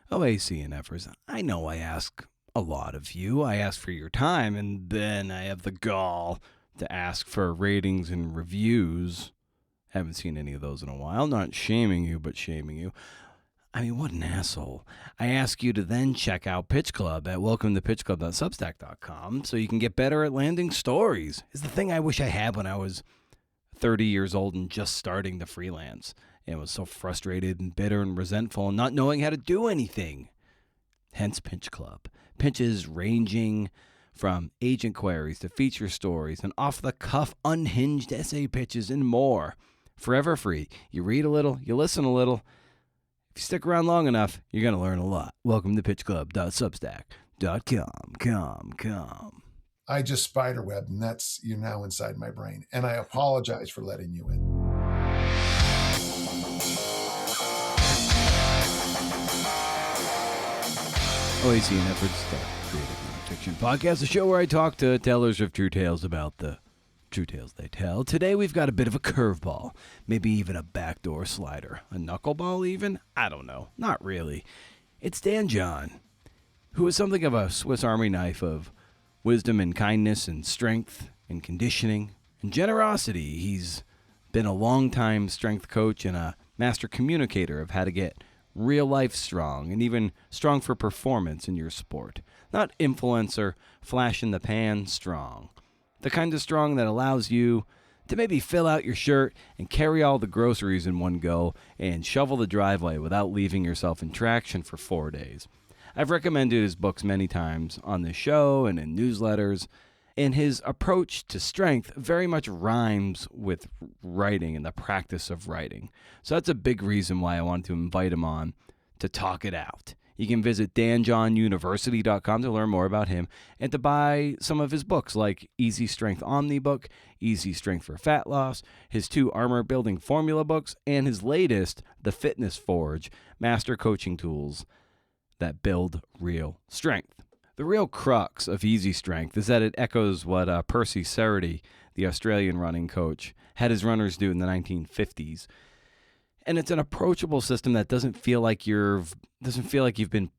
Oh, ACNFers, I know I ask a lot of you. I ask for your time, and then I have the gall to ask for ratings and reviews. Haven't seen any of those in a while. Not shaming you, but shaming you. I mean, what an asshole. I ask you to then check out Pitch Club at welcometopitchclub.substack.com so you can get better at landing stories. It's the thing I wish I had when I was 30 years old and just starting to freelance and was so frustrated and bitter and resentful and not knowing how to do anything. Hence Pitch Club. Pitches ranging from agent queries to feature stories and off-the-cuff unhinged essay pitches and more. Forever free. You read a little, you listen a little. If you stick around long enough, you're going to learn a lot. Welcome to pitchclub.substack.com. I just spiderwebbed, and you're now inside my brain. And I apologize for letting you in. OAC and Efforts, the Creative Nonfiction Podcast, a show where I talk to tellers of true tales about the true tales they tell. Today we've got a bit of a curveball, maybe even a backdoor slider, a knuckleball even? I don't know, not really. It's Dan John, who is something of a Swiss Army knife of wisdom and kindness and strength and conditioning and generosity. He's been a long-time strength coach and a master communicator of how to get real life strong and even strong for performance in your sport. Not influencer, flash in the pan strong. The kind of strong that allows you to maybe fill out your shirt and carry all the groceries in one go and shovel the driveway without leaving yourself in traction for 4 days. I've recommended his books many times on this show and in newsletters, and his approach to strength very much rhymes with writing and the practice of writing. So that's a big reason why I wanted to invite him on to talk it out. You can visit danjohnuniversity.com to learn more about him and to buy some of his books like Easy Strength Omnibook, Easy Strength for Fat Loss, his 2 armor building formula books, and his latest, The Fitness Forge, Master Coaching Tools that build real strength. The real crux of Easy Strength is that it echoes what Percy Cerutty, the Australian running coach, had his runners do in the 1950s. And it's an approachable system that doesn't feel like you've been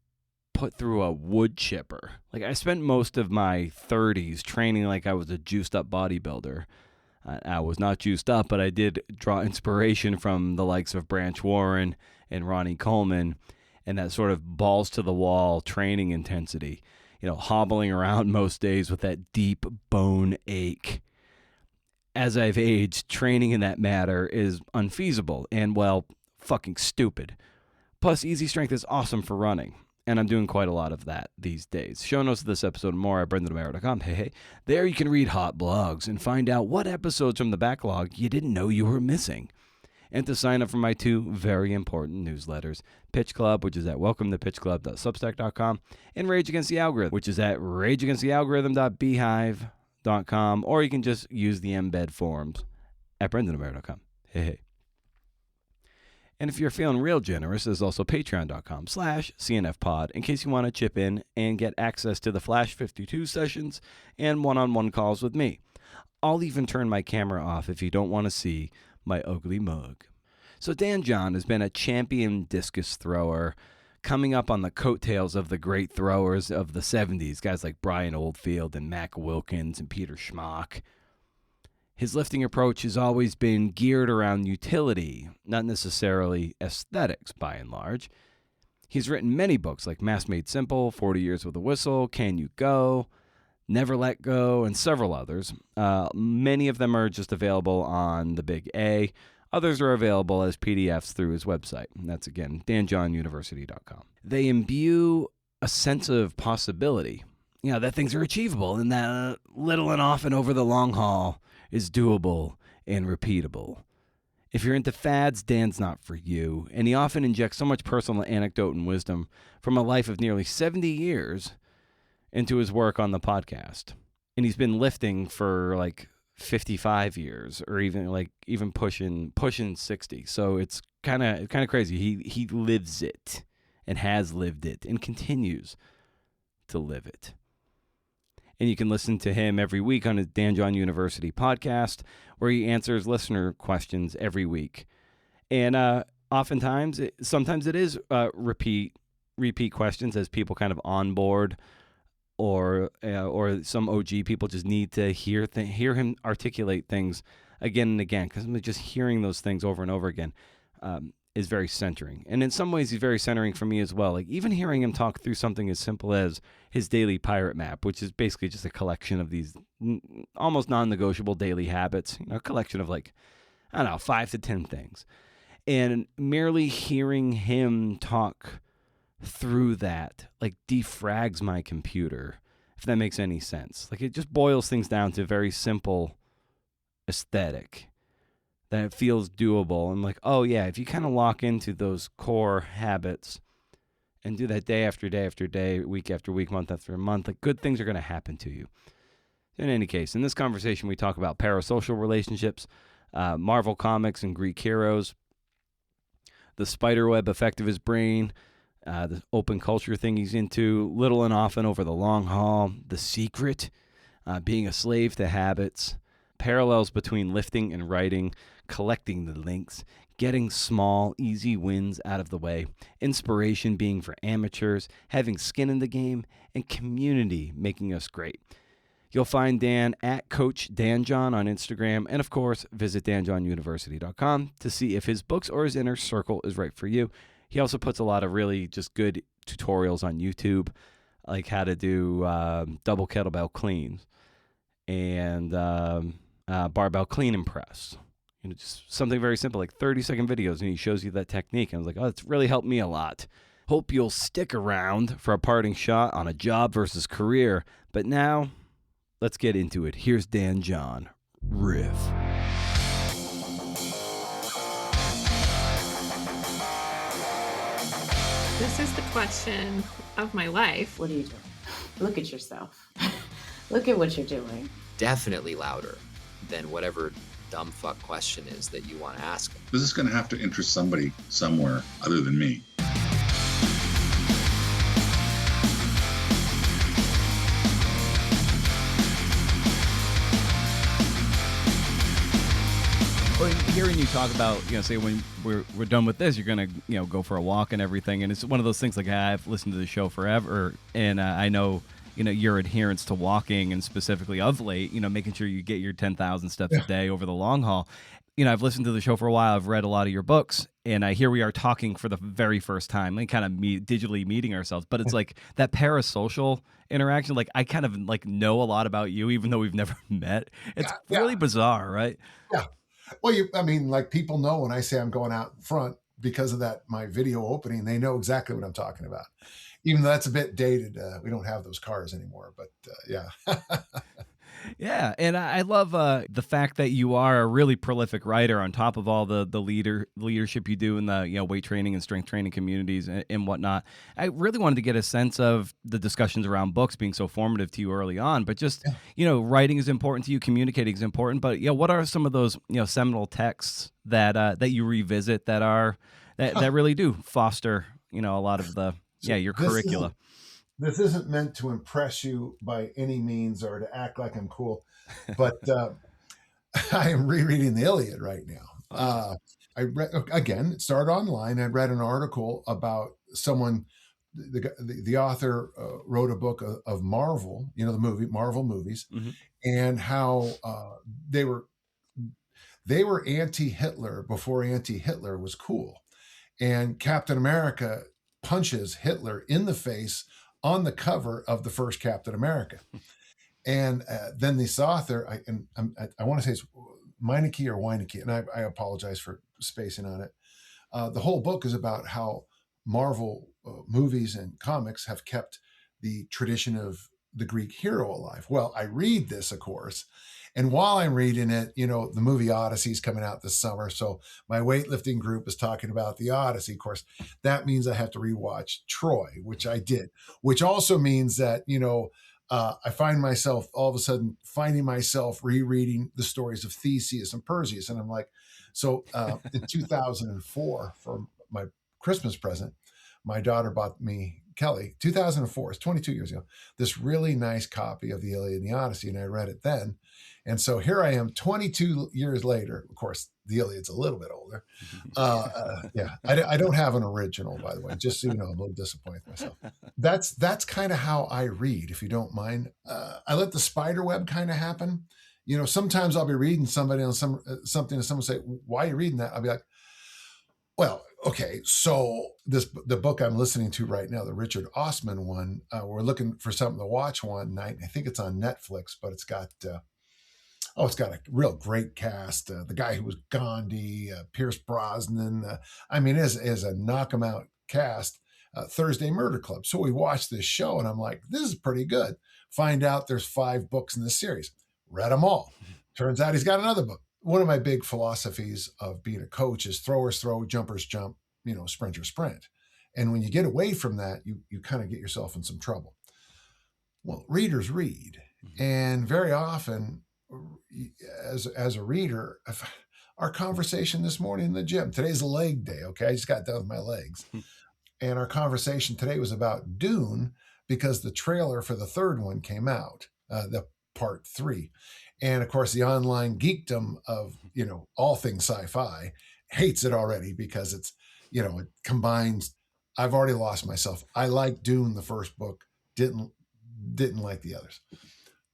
put through a wood chipper. Like, I spent most of my 30s training like I was a juiced up bodybuilder. I was not juiced up, but I did draw inspiration from the likes of Branch Warren and Ronnie Coleman and that sort of balls to the wall training intensity. You know, hobbling around most days with that deep bone ache. As I've aged, training in that matter is unfeasible and, well, fucking stupid. Plus, Easy Strength is awesome for running, and I'm doing quite a lot of that these days. Show notes of this episode and more at brendanamaro.com. Hey. There you can read hot blogs and find out what episodes from the backlog you didn't know you were missing. And to sign up for my 2 very important newsletters, Pitch Club, which is at welcometopitchclub.substack.com, and Rage Against the Algorithm, which is at rageagainstthealgorithm.beehive.com, or you can just use the embed forms at brendanamaro.com. Hey. And if you're feeling real generous, there's also patreon.com/CNFpod in case you want to chip in and get access to the Flash 52 sessions and one-on-one calls with me. I'll even turn my camera off if you don't want to see my ugly mug. So Dan John has been a champion discus thrower, coming up on the coattails of the great throwers of the 70s, guys like Brian Oldfield and Mac Wilkins and Peter Schmock. His lifting approach has always been geared around utility, not necessarily aesthetics by and large. He's written many books like Mass Made Simple, 40 Years with a Whistle, Can You Go?, Never Let Go, and several others. Many of them are just available on the Big A. Others are available as PDFs through his website. And that's, again, danjohnuniversity.com. They imbue a sense of possibility, that things are achievable and that little and often over the long haul is doable and repeatable. If you're into fads, Dan's not for you. And he often injects so much personal anecdote and wisdom from a life of nearly 70 years into his work on the podcast. And he's been lifting for like 55 years or even pushing 60. So it's kind of crazy. He lives it and has lived it and continues to live it. And you can listen to him every week on his Dan John University podcast, where he answers listener questions every week. And sometimes it is repeat repeat questions as people kind of onboard, or some OG people just need to hear him articulate things again and again, because just hearing those things over and over again is very centering. And in some ways, he's very centering for me as well. Like even hearing him talk through something as simple as his daily pirate map, which is basically just a collection of these almost non-negotiable daily habits, a collection of like, I don't know, 5 to 10 things. And merely hearing him talk through that like defrags my computer, if that makes any sense. Like it just boils things down to a very simple aesthetic that it feels doable. And like, oh yeah, if you kind of lock into those core habits and do that day after day after day, week after week, month after month, like good things are going to happen to you. In any case, in this conversation, we talk about parasocial relationships, Marvel comics and Greek heroes, the spiderweb effect of his brain, the open culture thing he's into, little and often over the long haul, The Secret, being a slave to habits, parallels between lifting and writing, collecting the links, getting small, easy wins out of the way, inspiration being for amateurs, having skin in the game, and community making us great. You'll find Dan at Coach DanJohn on Instagram, and of course, visit danjohnuniversity.com to see if his books or his inner circle is right for you. He also puts a lot of really just good tutorials on YouTube, like how to do double kettlebell cleans and barbell clean and press. Just something very simple, like 30-second videos, and he shows you that technique. And I was like, oh, it's really helped me a lot. Hope you'll stick around for a parting shot on a job versus career. But now, let's get into it. Here's Dan John. Riff. This is the question of my life. What are you doing? Look at yourself. Look at what you're doing. Definitely louder than whatever dumb fuck question is that you want to ask them. This is going to have to interest somebody somewhere other than me. Well, hearing you talk about, say when we're done with this, you're gonna, go for a walk and everything, and it's one of those things. Like I've listened to the show forever, and I know, your adherence to walking, and specifically of late, making sure you get your 10,000 steps a day over the long haul. I've listened to the show for a while. I've read a lot of your books, and here we are talking for the very first time, like kind of digitally meeting ourselves. But it's like that parasocial interaction. Like I kind of like know a lot about you, even though we've never met. It's really bizarre, right? Yeah. Well, like people know when I say I'm going out in front because of that, my video opening, they know exactly what I'm talking about. Even though that's a bit dated. We don't have those cars anymore, but yeah. Yeah, and I love the fact that you are a really prolific writer on top of all the leadership you do in the weight training and strength training communities and whatnot. I really wanted to get a sense of the discussions around books being so formative to you early on, but just writing is important to you, communicating is important. But what are some of those seminal texts that you revisit that really do foster a lot of the your curricula? This isn't meant to impress you by any means or to act like I'm cool, but I am rereading the Iliad right now. I read, again, it started online. I read an article about someone, the author wrote a book of Marvel, the movie, Marvel movies, mm-hmm. and how they were anti-Hitler before anti-Hitler was cool. And Captain America punches Hitler in the face on the cover of the first Captain America. And then this author, I want to say it's Meineke or Weineke, and I apologize for spacing on it. The whole book is about how Marvel movies and comics have kept the tradition of the Greek hero alive. Well, I read this, of course, and while I'm reading it, the movie Odyssey is coming out this summer. So my weightlifting group is talking about the Odyssey. Of course, that means I have to rewatch Troy, which I did, which also means that, I find myself all of a sudden finding myself rereading the stories of Theseus and Perseus. And I'm like, so in 2004, for my Christmas present, my daughter bought me Kelly, 2004, it's 22 years ago, this really nice copy of the Iliad and the Odyssey, and I read it then. And so here I am 22 years later. Of course, the Iliad's a little bit older. Yeah, I don't have an original, by the way, just so you know. I'm a little disappointed with myself. That's kind of how I read, if you don't mind. I let the spider web kind of happen. Sometimes I'll be reading somebody on something, and someone say, "Why are you reading that?" I'll be like, "Well, okay, so the book I'm listening to right now, the Richard Osman one, we're looking for something to watch one night. I think it's on Netflix, but it's got a real great cast. The guy who was Gandhi, Pierce Brosnan. It is a knock 'em out cast. Thursday Murder Club. So we watched this show, and I'm like, this is pretty good. Find out there's 5 books in this series. Read them all. Turns out he's got another book. One of my big philosophies of being a coach is throwers throw, jumpers jump, sprinters sprint. And when you get away from that, you kind of get yourself in some trouble. Well, readers read. And very often, as a reader, our conversation this morning in the gym, today's a leg day, okay? I just got done with my legs. And our conversation today was about Dune because the trailer for the third one came out, the part 3. And of course, the online geekdom of, all things sci-fi hates it already because it's, it combines. I've already lost myself. I like Dune, the first book, didn't like the others.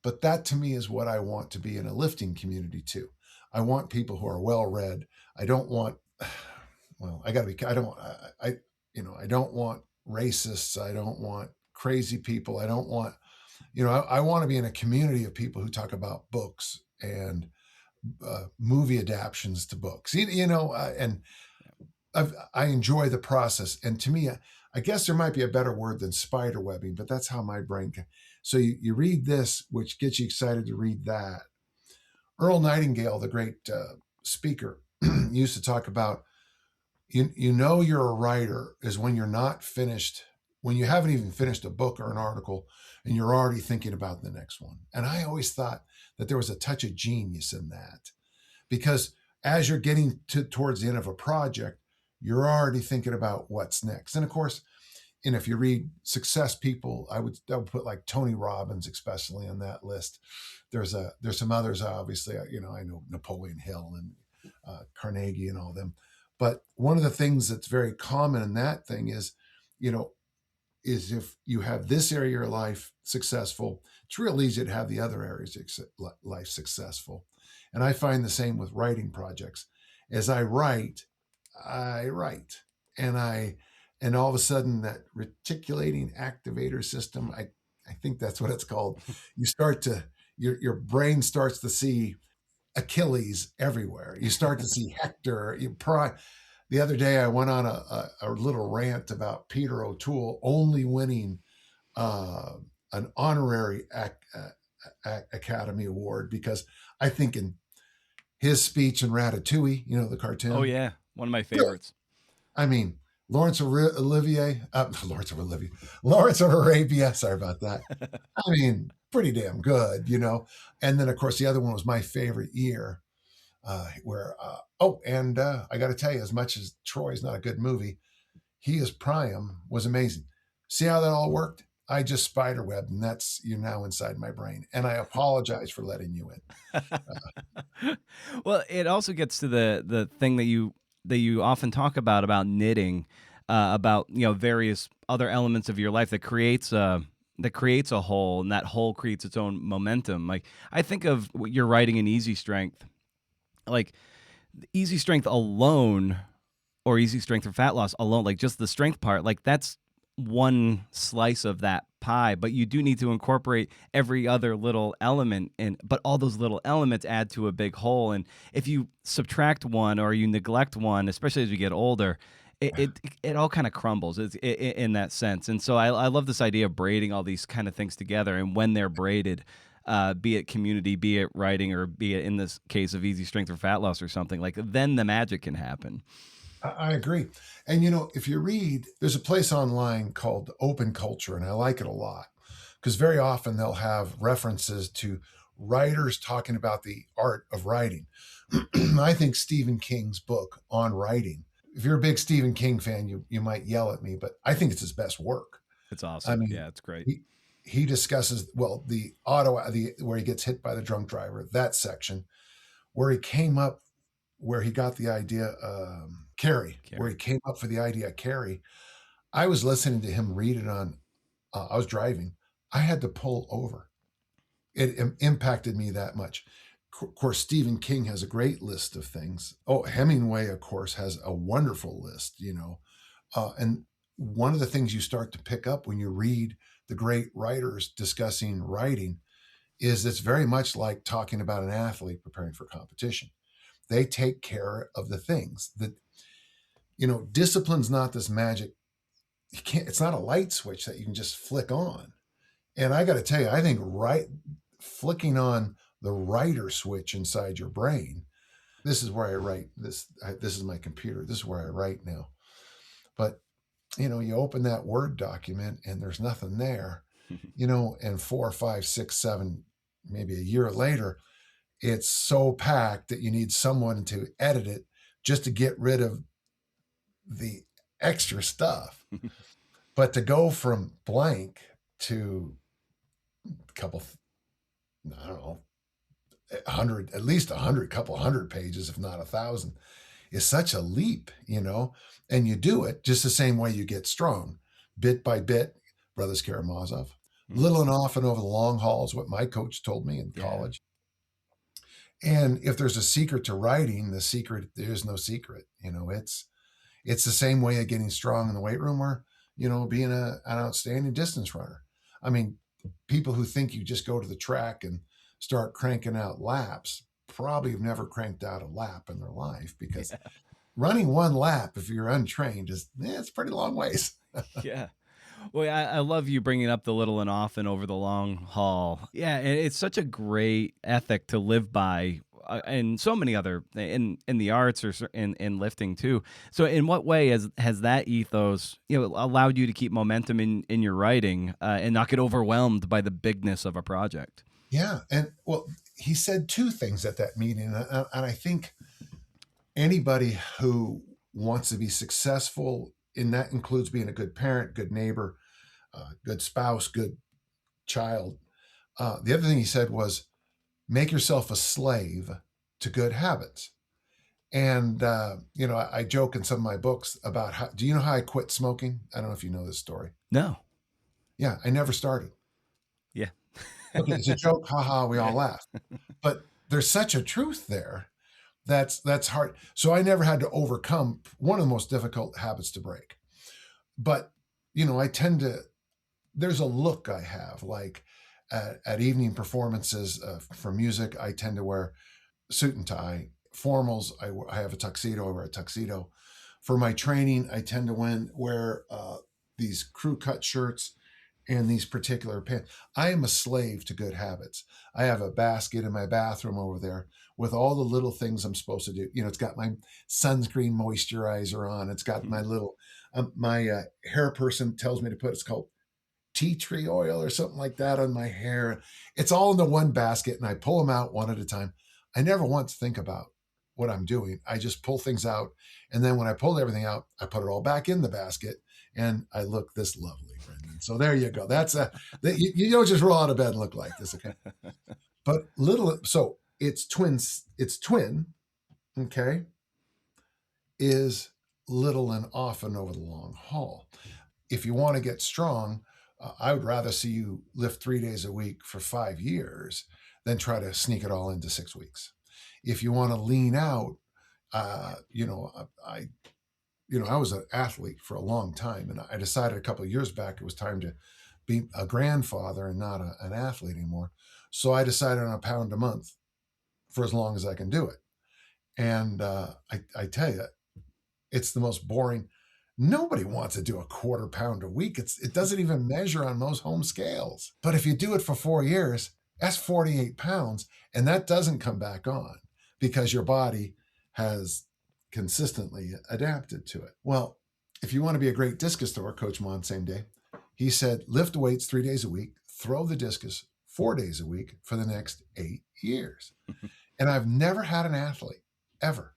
But that to me is what I want to be in a lifting community too. I want people who are well-read. I don't want, I don't want racists. I don't want crazy people. I don't want, I want to be in a community of people who talk about books and movie adaptions to books, and I enjoy the process. And to me, I guess there might be a better word than spider webbing, but that's how my brain can. So you read this, which gets you excited to read that. Earl Nightingale, the great speaker, used to talk about, you're a writer is when you're not finished, when you haven't even finished a book or an article and you're already thinking about the next one. And I always thought that there was a touch of genius in that, because as you're getting towards the end of a project, you're already thinking about what's next. And of course, and if you read success people, I would put like Tony Robbins, especially on that list. There's some others, obviously, I know Napoleon Hill and Carnegie and all of them. But one of the things that's very common in that thing is if you have this area of your life successful, it's real easy to have the other areas of life successful. And I find the same with writing projects. As I write, and all of a sudden that reticulating activator system, I think that's what it's called. You start to, your brain starts to see Achilles everywhere. You start to see Hector. The other day I went on a little rant about Peter O'Toole only winning an honorary Academy Award because I think in his speech in Ratatouille, the cartoon. Oh yeah, one of my favorites. I mean, Lawrence of Arabia. Sorry about that. I mean, pretty damn good, And then of course the other one was my favorite year, where I got to tell you, as much as Troy's not a good movie, He Is Priam was amazing. See how that all worked? I just spiderwebbed, and that's you're now inside my brain. And I apologize for letting you in. Well, it also gets to the thing that you often talk about knitting, about various other elements of your life that creates a whole, and that whole creates its own momentum. Like I think of your writing in Easy Strength, like Easy Strength alone, or Easy Strength for fat loss alone, like just the strength part, like that's one slice of that pie, but you do need to incorporate every other little element but all those little elements add to a big whole. And if you subtract one or you neglect one, especially as you get older, it all kind of crumbles in that sense. And so I love this idea of braiding all these kind of things together. And when they're braided, be it community, be it writing, or be it in this case of Easy Strength or fat loss or something, like then the magic can happen. I agree. And, if you read, there's a place online called Open Culture, and I like it a lot because very often they'll have references to writers talking about the art of writing. I think Stephen King's book on writing, if you're a big Stephen King fan, you might yell at me, but I think it's his best work. It's I awesome. mean, Yeah, it's great. he discusses, well, where he gets hit by the drunk driver, that section, where he came up, where he got the idea, Carrie, where he came up for the idea of Carrie. I was listening to him read it on, I was driving. I had to pull over. It impacted me that much. Of course, Stephen King has a great list of things. Oh, Hemingway, of course, has a wonderful list, and one of the things you start to pick up when you read the great writers discussing writing is it's very much like talking about an athlete preparing for competition. They take care of the things that, discipline's not this magic. It's not a light switch that you can just flick on. And I got to tell you, I think flicking on the writer switch inside your brain. This is where I write this. This is my computer. This is where I write now. But you open that Word document and there's nothing there. And 4, 5, 6, 7, maybe a year later, it's so packed that you need someone to edit it just to get rid of the extra stuff. But to go from blank to a couple, I don't know, 100, at least 100, couple hundred pages, if not 1,000, is such a leap, and you do it just the same way you get strong, bit by bit. Brothers Karamazov, little and often over the long haul is what my coach told me in college. And if there's a secret to writing, there is no secret. It's the same way of getting strong in the weight room or, being an outstanding distance runner. I mean, people who think you just go to the track and start cranking out laps probably have never cranked out a lap in their life, because running one lap, if you're untrained, it's pretty long ways. Yeah. Well, I love you bringing up the little and often over the long haul. Yeah, it's such a great ethic to live by, and so many other in the arts or in lifting too. So, in what way has that ethos allowed you to keep momentum in your writing and not get overwhelmed by the bigness of a project? Yeah, and well, he said two things at that meeting, and I think anybody who wants to be successful, and that includes being a good parent, good neighbor, good spouse, good child. The other thing he said was, make yourself a slave to good habits. And, I joke in some of my books about do you know how I quit smoking? I don't know if you know this story. No. Yeah, I never started. Yeah. Okay, it's a joke. Haha, we all laugh. But there's such a truth there. That's hard. So I never had to overcome one of the most difficult habits to break. But, there's a look I have, like at evening performances for music, I tend to wear suit and tie. Formals, I have a tuxedo, I wear a tuxedo. For my training, I tend to wear these crew cut shirts and these particular pants. I am a slave to good habits. I have a basket in my bathroom over there with all the little things I'm supposed to do. It's got my sunscreen moisturizer on. It's got my little, my hair person tells me to put, it's called tea tree oil or something like that on my hair. It's all in the one basket and I pull them out one at a time. I never once think about what I'm doing. I just pull things out. And then when I pull everything out, I put it all back in the basket and I look this lovely, Brendan. So there you go. You don't just roll out of bed and look like this. Okay. But so it's twin, okay, is little and often over the long haul. If you want to get strong, I would rather see you lift 3 days a week for 5 years than try to sneak it all into 6 weeks. If you want to lean out, I was an athlete for a long time, and I decided a couple of years back it was time to be a grandfather and not an athlete anymore. So I decided on £1 a month for as long as I can do it. And I tell you, it's the most boring. Nobody wants to do a £1/4 pound a week. It doesn't even measure on most home scales. But if you do it for 4 years, that's 48 pounds, and that doesn't come back on because your body has consistently adapted to it. Well, if you want to be a great discus thrower, Coach Mon, same day, he said, lift weights 3 days a week, throw the discus 4 days a week for the next 8 years. And I've never had an athlete ever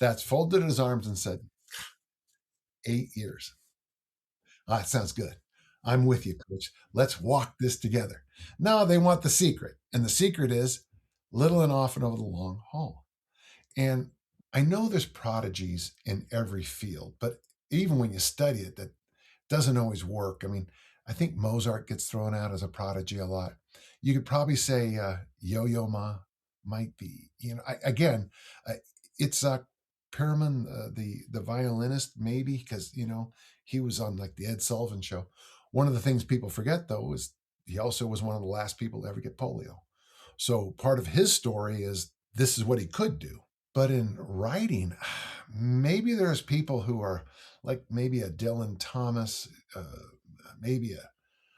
that's folded his arms and said, 8 years. That sounds good. I'm with you, coach. Let's walk this together. No, they want the secret. And the secret is little and often over the long haul. And I know there's prodigies in every field, but even when you study it, that doesn't always work. I mean, I think Mozart gets thrown out as a prodigy a lot. You could probably say Yo-Yo Ma might be. Again, it's Perriman, the violinist, maybe, because he was on like the Ed Sullivan Show. One of the things people forget, though, is he also was one of the last people to ever get polio. So part of his story is this is what he could do. But in writing, maybe there's people who are like maybe a Dylan Thomas, maybe I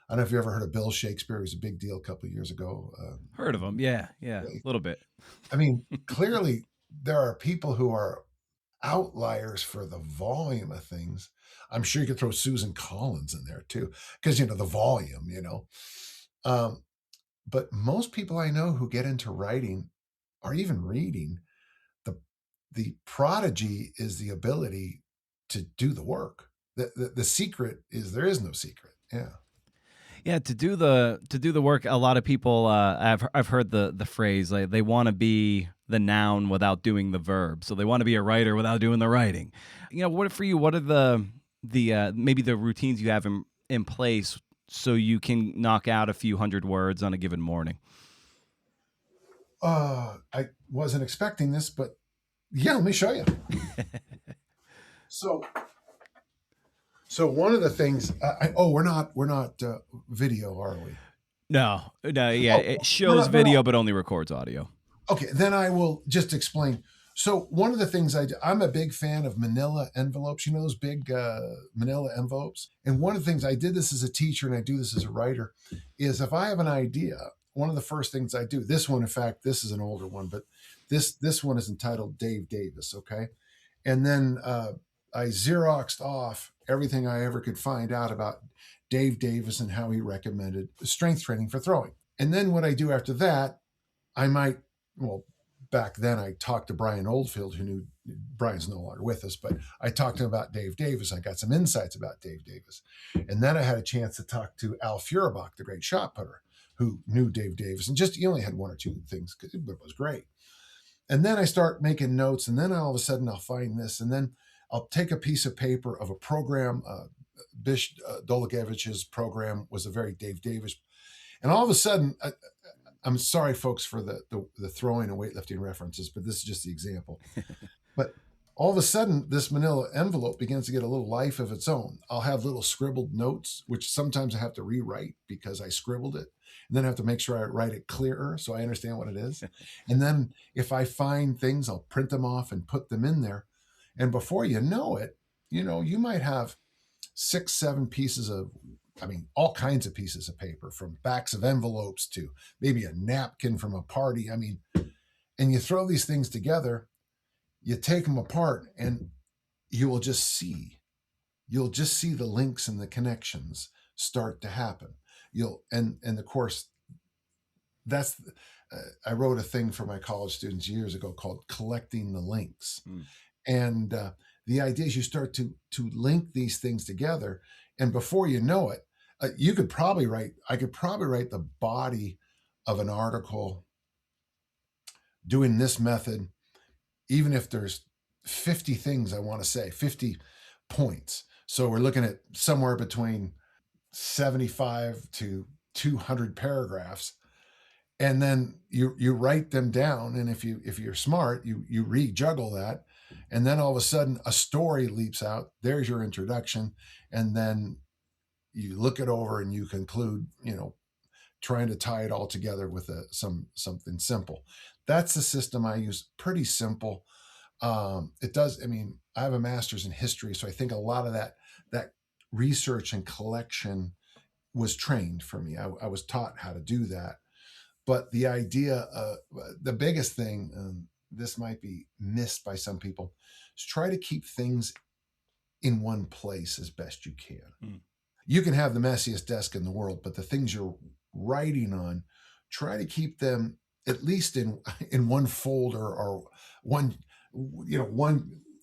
don't know if you ever heard of Bill Shakespeare. He was a big deal a couple of years ago. Heard of him? Yeah, a little bit. I mean, clearly there are people who are outliers for the volume of things. I'm sure you could throw Susan Collins in there too, because the volume. But most people I know who get into writing or even reading, the prodigy is the ability to do the work. The secret is there is no secret. Yeah. Yeah, to do the work, a lot of people I've heard the phrase like they want to be the noun without doing the verb. So they want to be a writer without doing the writing. What for you? What are the maybe the routines you have in place so you can knock out a few hundred words on a given morning? I wasn't expecting this, but yeah, let me show you. So one of the things, we're not video, are we? No, yeah, it shows video, but only records audio. Okay, then I will just explain. So one of the things I'm a big fan of manila envelopes, those big manila envelopes. And one of the things I did this as a teacher and I do this as a writer is if I have an idea, one of the first things I do, this one, in fact, this is an older one, but this one is entitled Dave Davis, okay? And then I Xeroxed off everything I ever could find out about Dave Davis and how he recommended strength training for throwing. And then what I do after that, back then I talked to Brian Oldfield, who knew Brian's no longer with us, but I talked to him about Dave Davis. I got some insights about Dave Davis. And then I had a chance to talk to Al Feuerbach, the great shot putter, who knew Dave Davis. And he only had one or two things, but it was great. And then I start making notes, and then all of a sudden I'll find this, and then I'll take a piece of paper of a program. Bish Dolagevich's program was a very Dave Davis. And all of a sudden, I'm sorry, folks, for the throwing and weightlifting references, but this is just the example. But all of a sudden, this manila envelope begins to get a little life of its own. I'll have little scribbled notes, which sometimes I have to rewrite because I scribbled it. And then I have to make sure I write it clearer so I understand what it is. And then if I find things, I'll print them off and put them in there. And before you know it, you might have 6, 7 pieces of, all kinds of pieces of paper, from backs of envelopes to maybe a napkin from a party. And you throw these things together, you take them apart, and you will just see. You'll just see the links and the connections start to happen. And of course, that's I wrote a thing for my college students years ago called Collecting the Links. And the idea is you start to link these things together, and before you know it, I could probably write the body of an article doing this method, even if there's 50 things I want to say, 50 points. So we're looking at somewhere between 75 to 200 paragraphs. And then you write them down. And if you're smart, you rejuggle that. And then all of a sudden a story leaps out. There's your introduction. And then you look it over and you conclude, trying to tie it all together with something simple. That's the system I use. Pretty simple. It does. I have a master's in history, so I think a lot of that research and collection was trained for me. I was taught how to do that. But the idea, the biggest thing, this might be missed by some people, is try to keep things in one place as best you can. You can have the messiest desk in the world, but the things you're writing on, try to keep them at least in one folder or one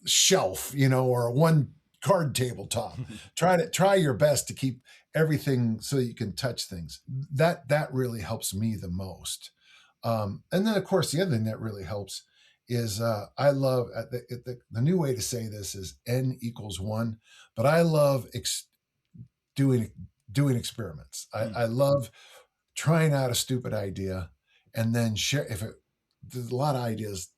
shelf, or one card tabletop. Try your best to keep everything so you can touch things. That really helps me the most. And then, of course, the other thing that really helps is I love the new way to say this is N equals 1, but I love doing experiments. I love trying out a stupid idea and then share. There's a lot of ideas,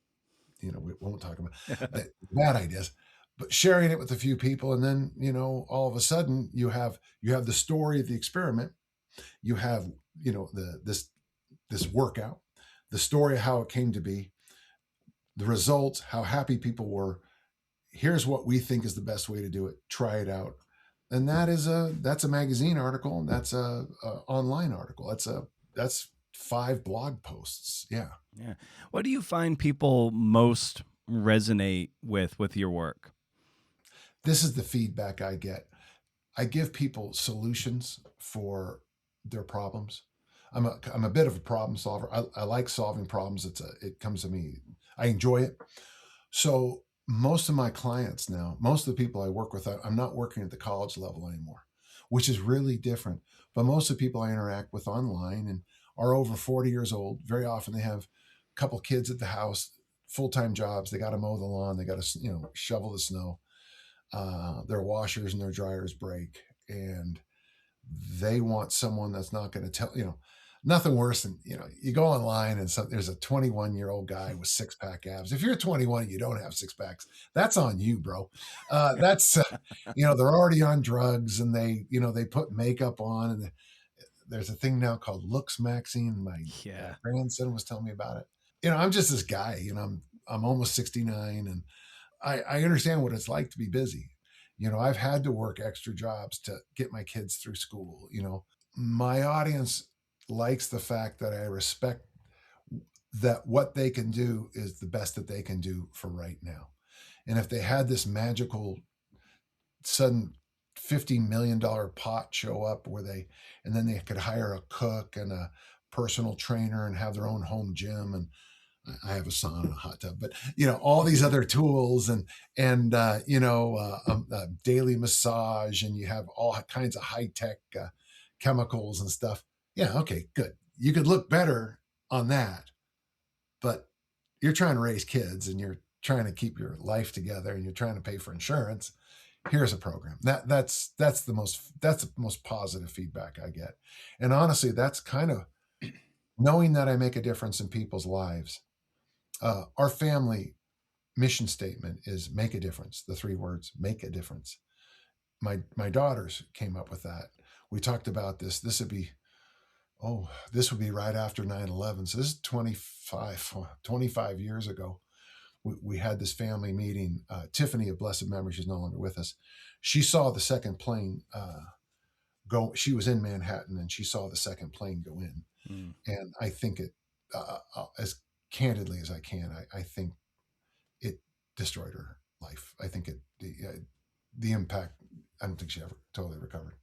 we won't talk about the bad ideas, but sharing it with a few people, and then all of a sudden you have the story of the experiment, you have this workout, the story of how it came to be, the results, how happy people were. Here's what we think is the best way to do it. Try it out. And that's a magazine article, and that's a online article. That's 5 blog posts. Yeah. Yeah. What do you find people most resonate with your work? This is the feedback I get. I give people solutions for their problems. I'm a bit of a problem solver. I like solving problems. It comes to me. I enjoy it. So most of my clients now, most of the people I work with, I'm not working at the college level anymore, which is really different. But most of the people I interact with online and are over 40 years old. Very often they have a couple kids at the house, full-time jobs. They got to mow the lawn. They got to shovel the snow. Their washers and their dryers break, and they want someone that's not going to tell, nothing worse than, you go online and there's a 21-year-old guy with 6-pack abs. If you're 21 and you don't have 6-packs, that's on you, bro. That's, they're already on drugs, and they put makeup on, and there's a thing now called looks maxing. My grandson was telling me about it. I'm just this guy, I'm almost 69, and I understand what it's like to be busy. I've had to work extra jobs to get my kids through school. My audience likes the fact that I respect that what they can do is the best that they can do for right now. And if they had this magical sudden $50 million pot show up and then they could hire a cook and a personal trainer and have their own home gym, and I have a sauna and a hot tub, but all these other tools and daily massage, and you have all kinds of high tech chemicals and stuff. Yeah, okay, good. You could look better on that, but you're trying to raise kids and you're trying to keep your life together and you're trying to pay for insurance. Here's a program. That's the most positive feedback I get, and honestly, that's kind of knowing that I make a difference in people's lives. Our family mission statement is make a difference. The 3 words, make a difference. My daughters came up with that. We talked about this. This would be right after 9/11. So this is 25 years ago. We had this family meeting. Tiffany of blessed memory, she's no longer with us. She saw the second plane go. She was in Manhattan and she saw the second plane go in. And I think as candidly as I can, I think it destroyed her life. I think the impact, I don't think she ever totally recovered.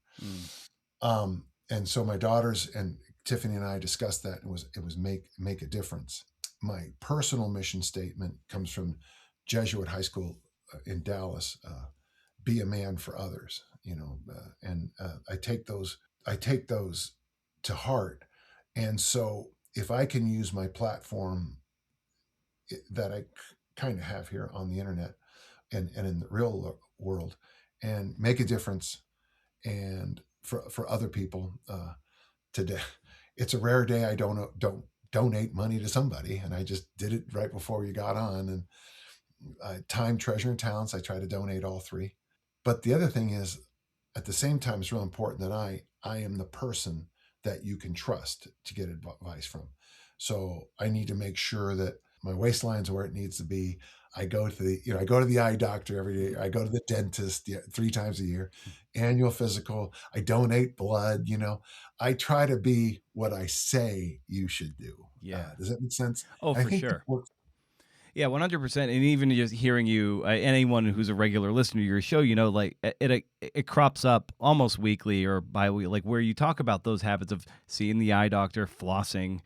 And so my daughters and Tiffany and I discussed that. It was make a difference. My personal mission statement comes from Jesuit High School in Dallas. Be a man for others, and I take those to heart. And so if I can use my platform that I kind of have here on the internet and in the real world and make a difference, and for other people, today, it's a rare day I don't donate money to somebody, and I just did it right before you got on. And time, treasure, and talents, I try to donate all 3. But the other thing is, at the same time, it's real important that I am the person that you can trust to get advice from. So I need to make sure that my waistline's where it needs to be. I go to the eye doctor every day. I go to the dentist 3 times a year, annual physical. I donate blood. I try to be what I say you should do. Yeah. Does that make sense? Oh, for sure. Yeah, 100%. And even just hearing you, anyone who's a regular listener to your show, like it crops up almost weekly or bi-weekly, like where you talk about those habits of seeing the eye doctor, flossing,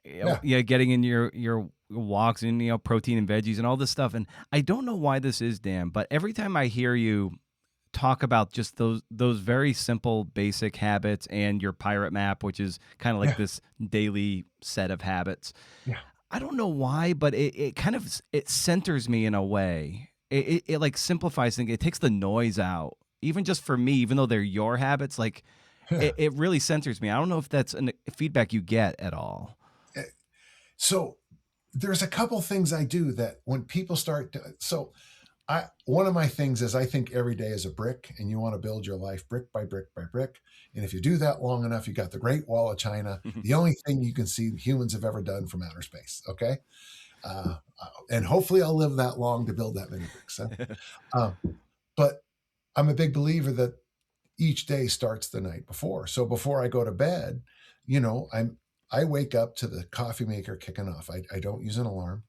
getting in your walks and protein and veggies and all this stuff. And I don't know why this is, Dan, but every time I hear you talk about just those very simple, basic habits and your pirate map, which is kind of like Yeah. this daily set of habits. Yeah. I don't know why, but it kind of it centers me in a way. It like simplifies things. It takes the noise out, even just for me. Even though they're your habits, like it really centers me. I don't know if that's feedback you get at all. So there's a couple things I do that when people start one of my things is I think every day is a brick, and you want to build your life brick by brick by brick. And if you do that long enough, you got the Great Wall of China, the only thing you can see humans have ever done from outer space. Okay. And hopefully I'll live that long to build that many bricks. But I'm a big believer that each day starts the night before. So before I go to bed, I wake up to the coffee maker kicking off. I don't use an alarm.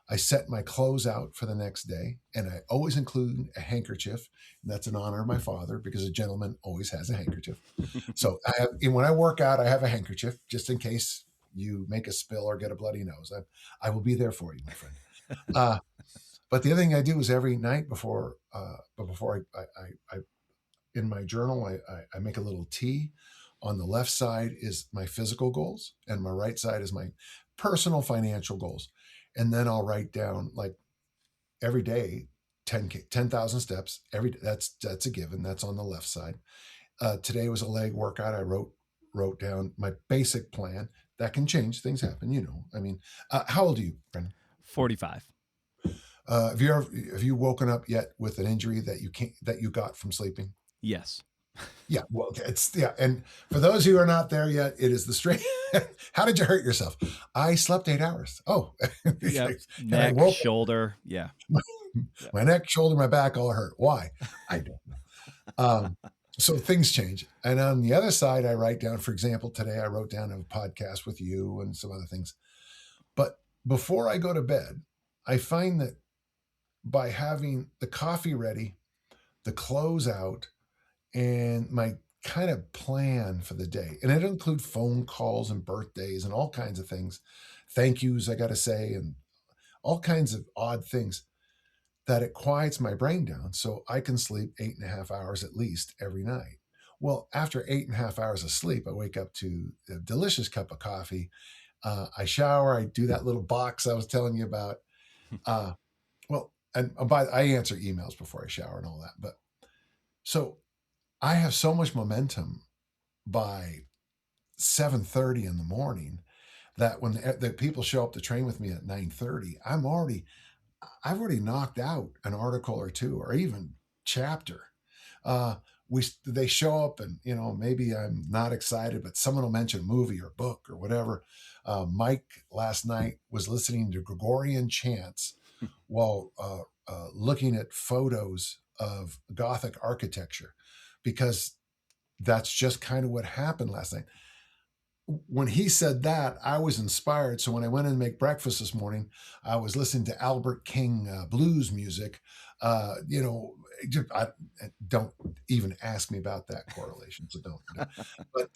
I set my clothes out for the next day, and I always include a handkerchief. And that's in honor of my father, because a gentleman always has a handkerchief. So when I work out, I have a handkerchief just in case you make a spill or get a bloody nose. I will be there for you, my friend. But the other thing I do is every night before I in my journal, I make a little T. On the left side is my physical goals, and my right side is my personal financial goals. And then I'll write down, like, every day, 10,000 steps. That's a given. That's on the left side. Today was a leg workout. I wrote down my basic plan. That can change. Things happen, I mean, how old are you, Brendan? 45. Have you woken up yet with an injury that you got from sleeping? Yes. Yeah, well, and for those who are not there yet, it is the straight. How did you hurt yourself? I slept 8 hours. Oh, yeah, neck, shoulder, yeah. My neck, shoulder, my back all hurt. Why? I don't know. So things change, and on the other side, I write down. For example, today I wrote down a podcast with you and some other things. But before I go to bed, I find that by having the coffee ready, the clothes out, and my kind of plan for the day, and it'll include phone calls and birthdays and all kinds of things, thank yous, I got to say, and all kinds of odd things, that it quiets my brain down so I can sleep 8.5 hours at least every night. Well, after 8.5 hours of sleep, I wake up to a delicious cup of coffee. I shower. I do that little box I was telling you about. I answer emails before I shower and all that. But so I have so much momentum by 7:30 in the morning that when the people show up to train with me at 9:30, I've already knocked out an article or two, or even chapter. They show up, and maybe I'm not excited, but someone will mention a movie or book or whatever. Mike last night was listening to Gregorian chants while looking at photos of Gothic architecture, because that's just kind of what happened last night. When he said that, I was inspired. So when I went in to make breakfast this morning, I was listening to Albert King blues music. Don't even ask me about that correlation. So don't. But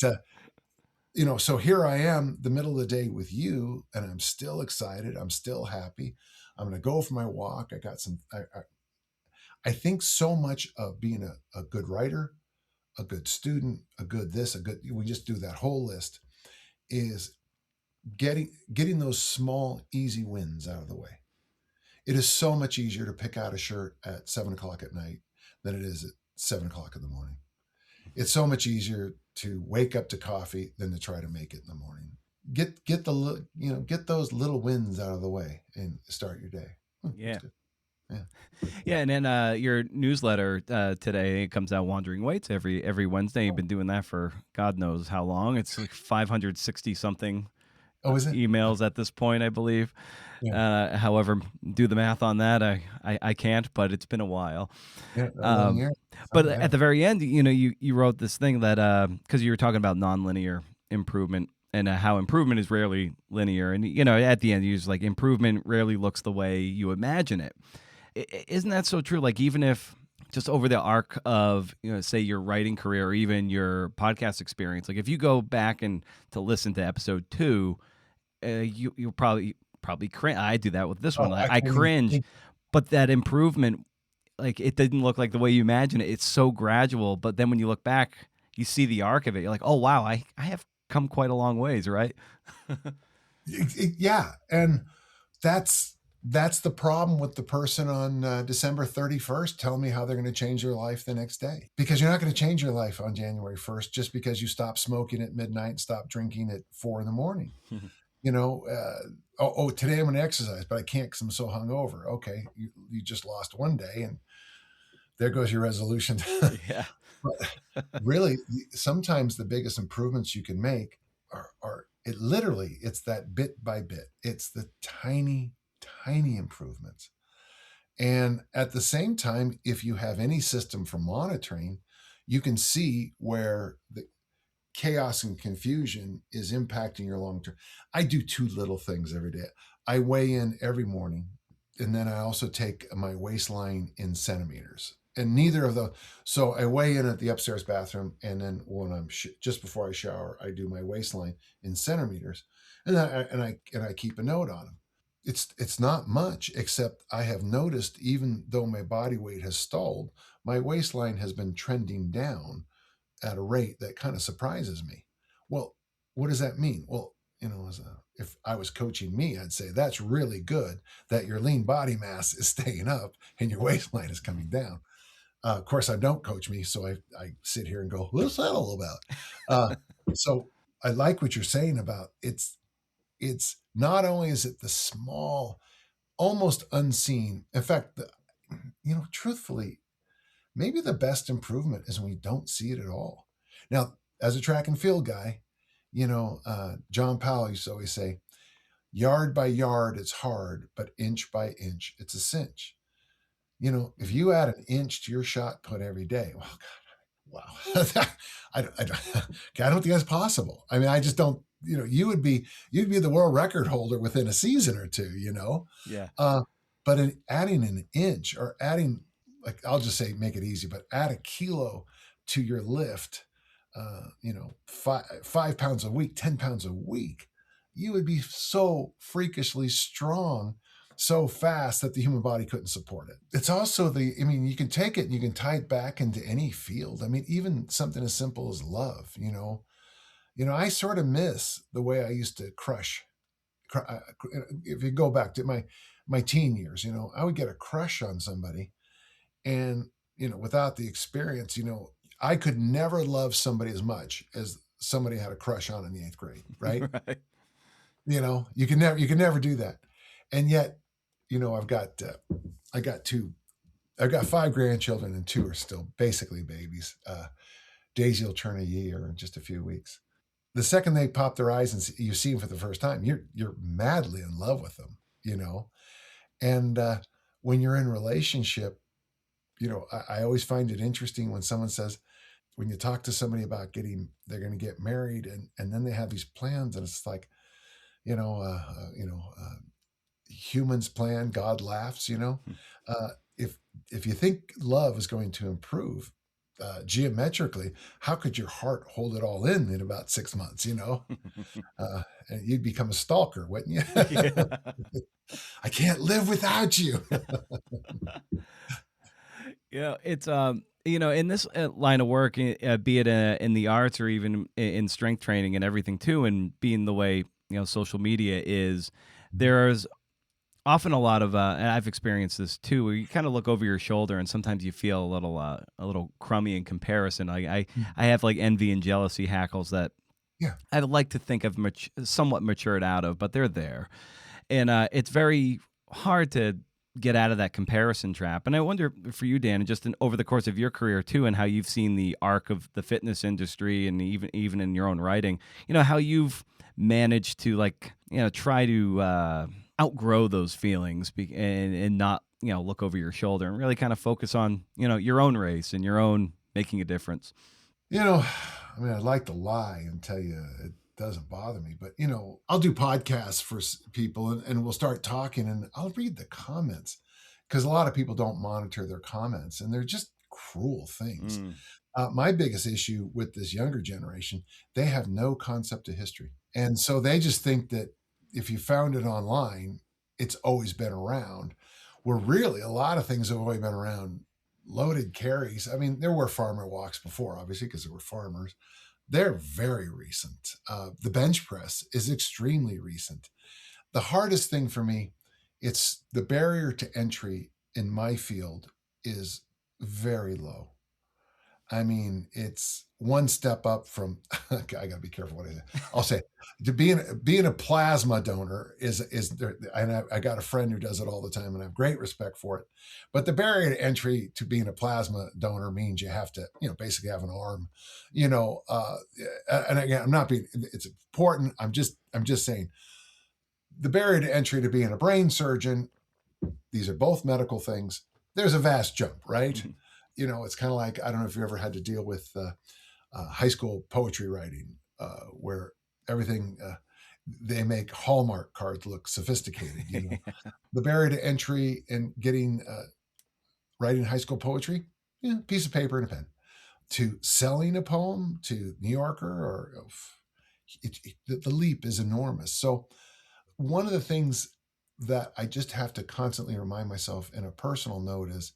so here I am, the middle of the day with you, and I'm still excited. I'm still happy. I'm going to go for my walk. I got some. I think so much of being a good writer, a good student, we just do that whole list, is getting those small, easy wins out of the way. It is so much easier to pick out a shirt at 7:00 at night than it is at 7:00 in the morning. It's so much easier to wake up to coffee than to try to make it in the morning. Get those little wins out of the way and start your day. Yeah. Yeah, and then your newsletter today comes out, Wandering Weights, every Wednesday. You've been doing that for God knows how long. It's like 560 something emails at this point, I believe. Yeah. However, do the math on that. I can't, but it's been a while. Yeah, but at the very end, you wrote this thing that because you were talking about nonlinear improvement and how improvement is rarely linear, and at the end, you're just like, improvement rarely looks the way you imagine it. Isn't that so true? Like, even if just over the arc of, say your writing career or even your podcast experience, like if you go back and to listen to episode 2, you'll probably cringe. I do that with this one. I cringe, but that improvement like it didn't look like the way you imagine it. It's so gradual, but then when you look back, you see the arc of it. You're like, oh wow, I have come quite a long ways, right? Yeah, and that's the problem with the person on December 31st telling me how they're going to change their life the next day. Because you're not going to change your life on January 1st just because you stop smoking at midnight and stop drinking at 4 a.m. You know, today I'm going to exercise, but I can't because I'm so hungover. Okay, you just lost one day, and there goes your resolution. Yeah. But really, sometimes the biggest improvements you can make are it's that bit by bit. It's the tiny improvements. And at the same time, if you have any system for monitoring, you can see where the chaos and confusion is impacting your long term. I do 2 little things every day. I weigh in every morning, and then I also take my waistline in centimeters. And neither of those. So I weigh in at the upstairs bathroom, and then when I'm just before I shower, I do my waistline in centimeters, and I keep a note on them. It's not much, except I have noticed, even though my body weight has stalled, my waistline has been trending down at a rate that kind of surprises me. Well, what does that mean? Well, if I was coaching me, I'd say that's really good that your lean body mass is staying up and your waistline is coming down. Of course, I don't coach me, so I sit here and go, what's that all about? So I like what you're saying about it's not only is it the small, almost unseen. In fact, truthfully, maybe the best improvement is when we don't see it at all. Now, as a track and field guy, John Powell used to always say, yard by yard, it's hard, but inch by inch, it's a cinch. If you add an inch to your shot put every day, well, God, wow. I don't think that's possible. I mean, I just don't, you'd be the world record holder within a season or two, Yeah. But in adding an inch or adding, like, I'll just say, make it easy, but add a kilo to your lift, 5 pounds a week, 10 pounds a week, you would be so freakishly strong so fast that the human body couldn't support it. It's also you can take it and you can tie it back into any field. I mean, even something as simple as love, I sort of miss the way I used to crush. If you go back to my teen years, I would get a crush on somebody, and, without the experience, I could never love somebody as much as somebody had a crush on in the 8th grade. Right. Right. You can never do that. And yet, I've got 5 grandchildren, and 2 are still basically babies. Daisy will turn a year in just a few weeks. The second they pop their eyes and you see them for the first time, you're madly in love with them, and when you're in relationship, I always find it interesting when someone says, when you talk to somebody about they're going to get married, and then they have these plans, and it's like, humans plan, God laughs. If you think love is going to improve geometrically, how could your heart hold it all in about 6 months? And you'd become a stalker, wouldn't you? Yeah. I can't live without you. It's in this line of work, be it in the arts or even in strength training and everything too, and being the way social media is, there's often a lot of, and I've experienced this too, where you kind of look over your shoulder and sometimes you feel a little crummy in comparison. I have like envy and jealousy hackles that I'd like to think I've somewhat matured out of, but they're there, and it's very hard to get out of that comparison trap. And I wonder for you, Dan, just over the course of your career too, and how you've seen the arc of the fitness industry, and even in your own writing, how you've managed to try to outgrow those feelings and not look over your shoulder and really kind of focus on your own race and your own making a difference. I'd like to lie and tell you it doesn't bother me, but I'll do podcasts for people, and we'll start talking, and I'll read the comments, because a lot of people don't monitor their comments, and they're just cruel things. My biggest issue with this younger generation, they have no concept of history, and so they just think that if you found it online, it's always been around, where really a lot of things have always been around loaded carries. I mean, there were farmer walks before, obviously, because there were farmers. They're very recent. The bench press is extremely recent. The hardest thing for me, it's the barrier to entry in my field is very low. I mean, it's one step up from. I got to be careful what I say. I'll say to being a plasma donor is there, and I got a friend who does it all the time, and I have great respect for it. But the barrier to entry to being a plasma donor means you have to, basically have an arm, And again, I'm not being. It's important. I'm just saying the barrier to entry to being a brain surgeon. These are both medical things. There's a vast jump, right? Mm-hmm. It's kind of like, I don't know if you ever had to deal with high school poetry writing, where everything, they make Hallmark cards look sophisticated. The barrier to entry in getting writing high school poetry, piece of paper and a pen. To selling a poem to New Yorker, or the leap is enormous. So one of the things that I just have to constantly remind myself in a personal note is,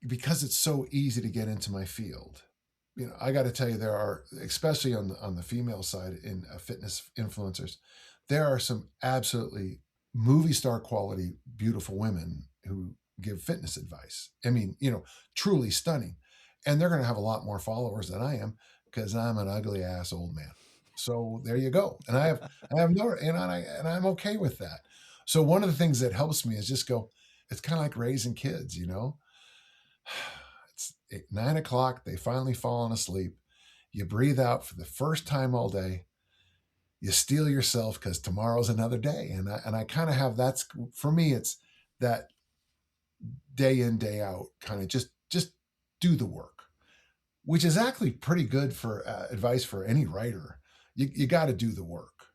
because it's so easy to get into my field, I got to tell you, there are, especially on the female side in fitness influencers, there are some absolutely movie star quality, beautiful women who give fitness advice. I mean, truly stunning. And they're going to have a lot more followers than I am, because I'm an ugly ass old man. So there you go. And I have no, and I'm okay with that. So one of the things that helps me is just go, it's kind of like raising kids, It's 9 o'clock. They finally fallen asleep. You breathe out for the first time all day. You steel yourself, because tomorrow's another day. And I kind of have, that's for me, it's that day in, day out kind of just do the work, which is actually pretty good for advice for any writer. You got to do the work.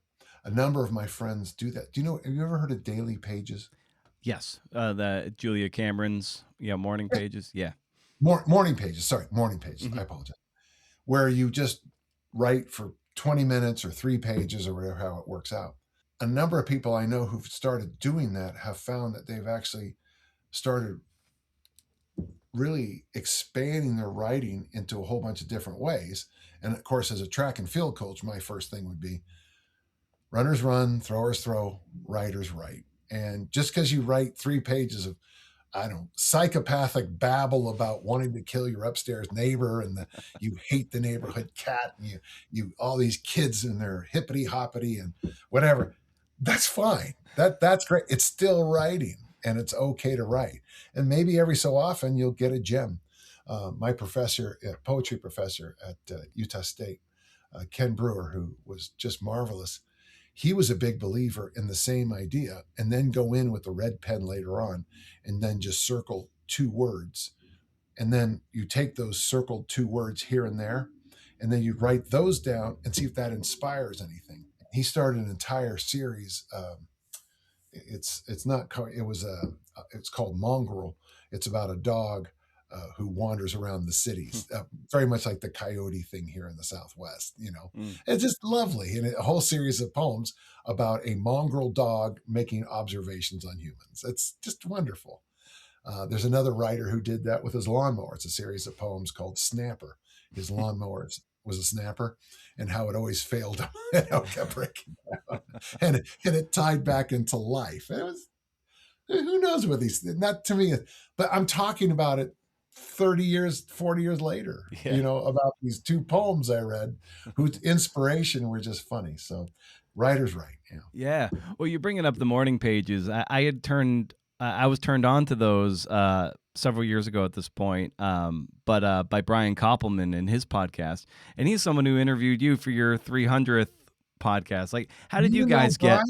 A number of my friends do that. Have you ever heard of daily pages? Yes. The Julia Cameron's, morning pages. Yeah. Morning pages. Sorry. Morning pages. Mm-hmm. I apologize. Where you just write for 20 minutes or 3 pages or whatever, how it works out. A number of people I know who've started doing that have found that they've actually started really expanding their writing into a whole bunch of different ways. And of course, as a track and field coach, my first thing would be runners run, throwers throw, writers write. And just because you write 3 pages of, psychopathic babble about wanting to kill your upstairs neighbor, and you hate the neighborhood cat, and you all these kids and their hippity hoppity and whatever, that's fine. That's great. It's still writing, and it's okay to write. And maybe every so often you'll get a gem. My professor, poetry professor at Utah State, Ken Brewer, who was just marvelous, he was a big believer in the same idea, and then go in with a red pen later on and then just circle 2 words. And then you take those circled 2 words here and there, and then you write those down and see if that inspires anything. He started an entire series. It's called Mongrel. It's about a dog who wanders around the cities, very much like the coyote thing here in the Southwest. It's just lovely. And a whole series of poems about a mongrel dog making observations on humans. It's just wonderful. There's another writer who did that with his lawnmower. It's a series of poems called Snapper. His lawnmower was a snapper, and how it always failed him and how it kept breaking down. And it tied back into life. And it was, who knows what these, not to me, but I'm talking about it 30 years, 40 years later, about these 2 poems I read whose inspiration were just funny. So writers write. Yeah. Well, you're bringing up the morning pages. I was turned on to those several years ago at this point, but by Brian Koppelman and his podcast. And he's someone who interviewed you for your 300th podcast. Like, how did you guys get?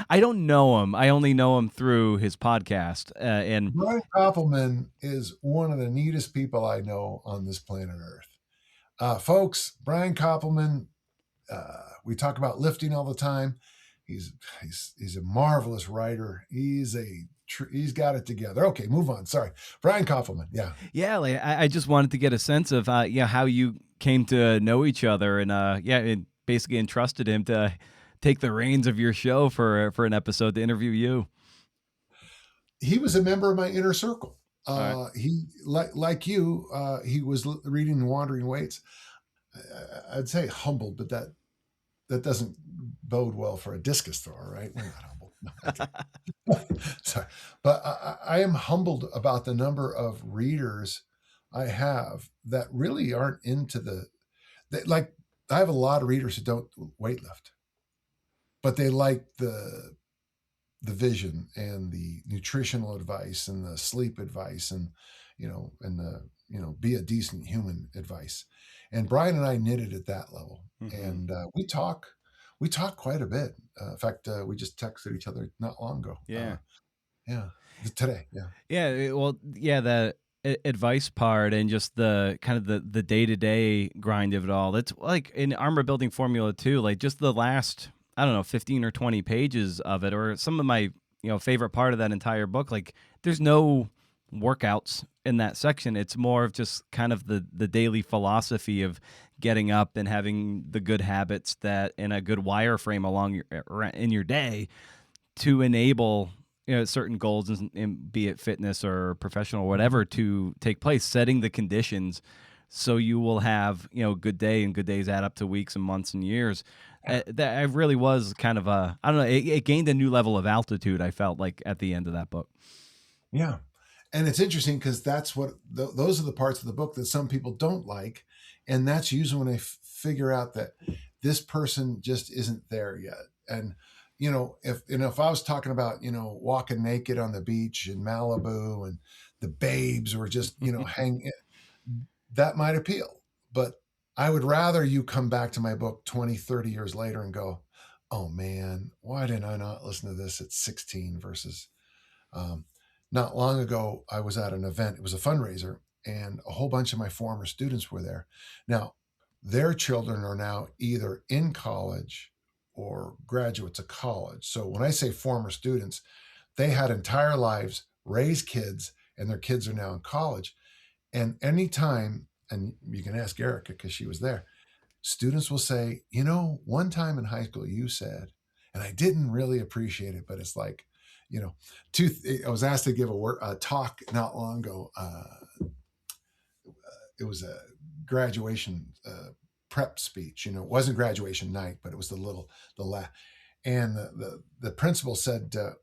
I don't know him. I only know him through his podcast. And Brian Koppelman is one of the neatest people I know on this planet Earth. Folks, Brian Koppelman, we talk about lifting all the time. He's a marvelous writer. He's got it together. Okay, move on. Sorry. Brian Koppelman. Yeah. Yeah. Like, I just wanted to get a sense of, how you came to know each other, and it basically entrusted him to take the reins of your show for an episode to interview you. He was a member of my inner circle. He like you, he was reading Wandering Waits. I'd say humbled, but that doesn't bode well for a discus thrower, right? We're not humbled. No, okay. Sorry, but I am humbled about the number of readers I have that really aren't into like. I have a lot of readers who don't weightlift, but they like the vision and the nutritional advice and the sleep advice and and the be a decent human advice. And Brian and I knitted at that level, and we talk quite a bit. In fact, we just texted each other not long ago. Yeah. Yeah, today. Yeah. Yeah, well, yeah, the advice part and just the kind of the day-to-day grind of it all. That's like in armor building formula too, like just the last, I don't know, 15 or 20 pages of it, or some of my, favorite part of that entire book. Like there's no workouts in that section. It's more of just kind of the daily philosophy of getting up and having the good habits that in a good wireframe along in your day to enable certain goals, and be it fitness or professional or whatever, to take place, setting the conditions so you will have good day, and good days add up to weeks and months and years. That I really was kind of I don't know, it gained a new level of altitude, I felt like, at the end of that book. Yeah. And it's interesting because that's what those are the parts of the book that some people don't like. And that's usually when I figure out that this person just isn't there yet. And, if I was talking about, walking naked on the beach in Malibu and the babes were just, hanging, that might appeal. But I would rather you come back to my book 20, 30 years later and go, oh man, why didn't I not listen to this at 16 versus, not long ago, I was at an event. It was a fundraiser, and a whole bunch of my former students were there. Now, their children are now either in college or graduates of college. So when I say former students, they had entire lives, raised kids, and their kids are now in college. And anytime, and you can ask Erica because she was there, students will say, one time in high school you said, and I didn't really appreciate it, but it's like, I was asked to give a talk not long ago. It was a graduation prep speech. It wasn't graduation night, but it was and the principal said, do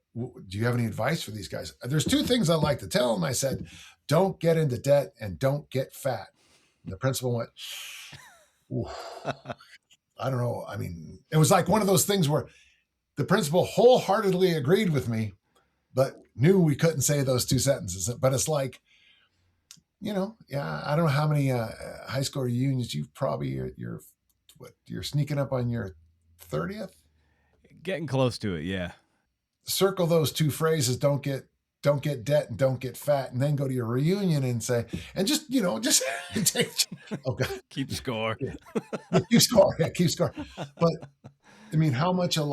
you have any advice for these guys? There's two things I like to tell them. I said, don't get into debt and don't get fat. And the principal went, I don't know. I mean, it was like one of those things where the principal wholeheartedly agreed with me, but knew we couldn't say those two sentences. But it's like, I don't know how many high school reunions you've probably, you're sneaking up on your 30th? Getting close to it, yeah. Circle those two phrases, don't get debt and don't get fat, and then go to your reunion and say, and just take, oh God. Keep score. Yeah. Keep score. Yeah, keep score. But I mean, how much of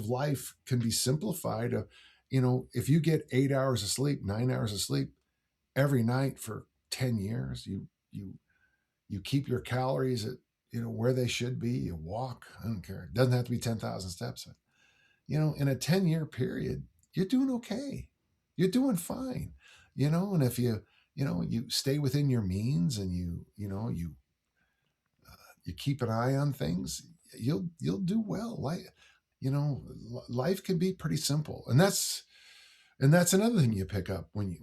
life can be simplified? If you get 8 hours of sleep, 9 hours of sleep every night for 10 years, you keep your calories at, where they should be. You walk, I don't care. It doesn't have to be 10,000 steps. In a 10-year period, you're doing okay. You're doing fine. And if you stay within your means and you keep an eye on things, you'll do well. Life can be pretty simple. And that's another thing you pick up when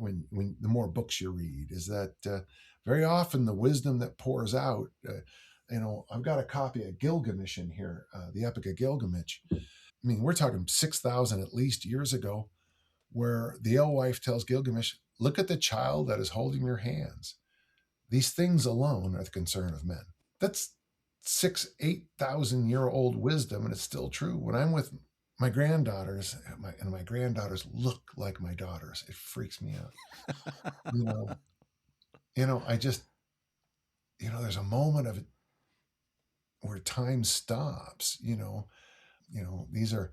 the more books you read, is that very often the wisdom that pours out, I've got a copy of Gilgamesh in here, the Epic of Gilgamesh. I mean, we're talking 6,000 at least years ago, where the alewife tells Gilgamesh, look at the child that is holding your hands. These things alone are the concern of men. That's 8,000-year-old wisdom, and it's still true. When I'm with my granddaughters, and my granddaughters look like my daughters, it freaks me out. I just, there's a moment of it where time stops. These are,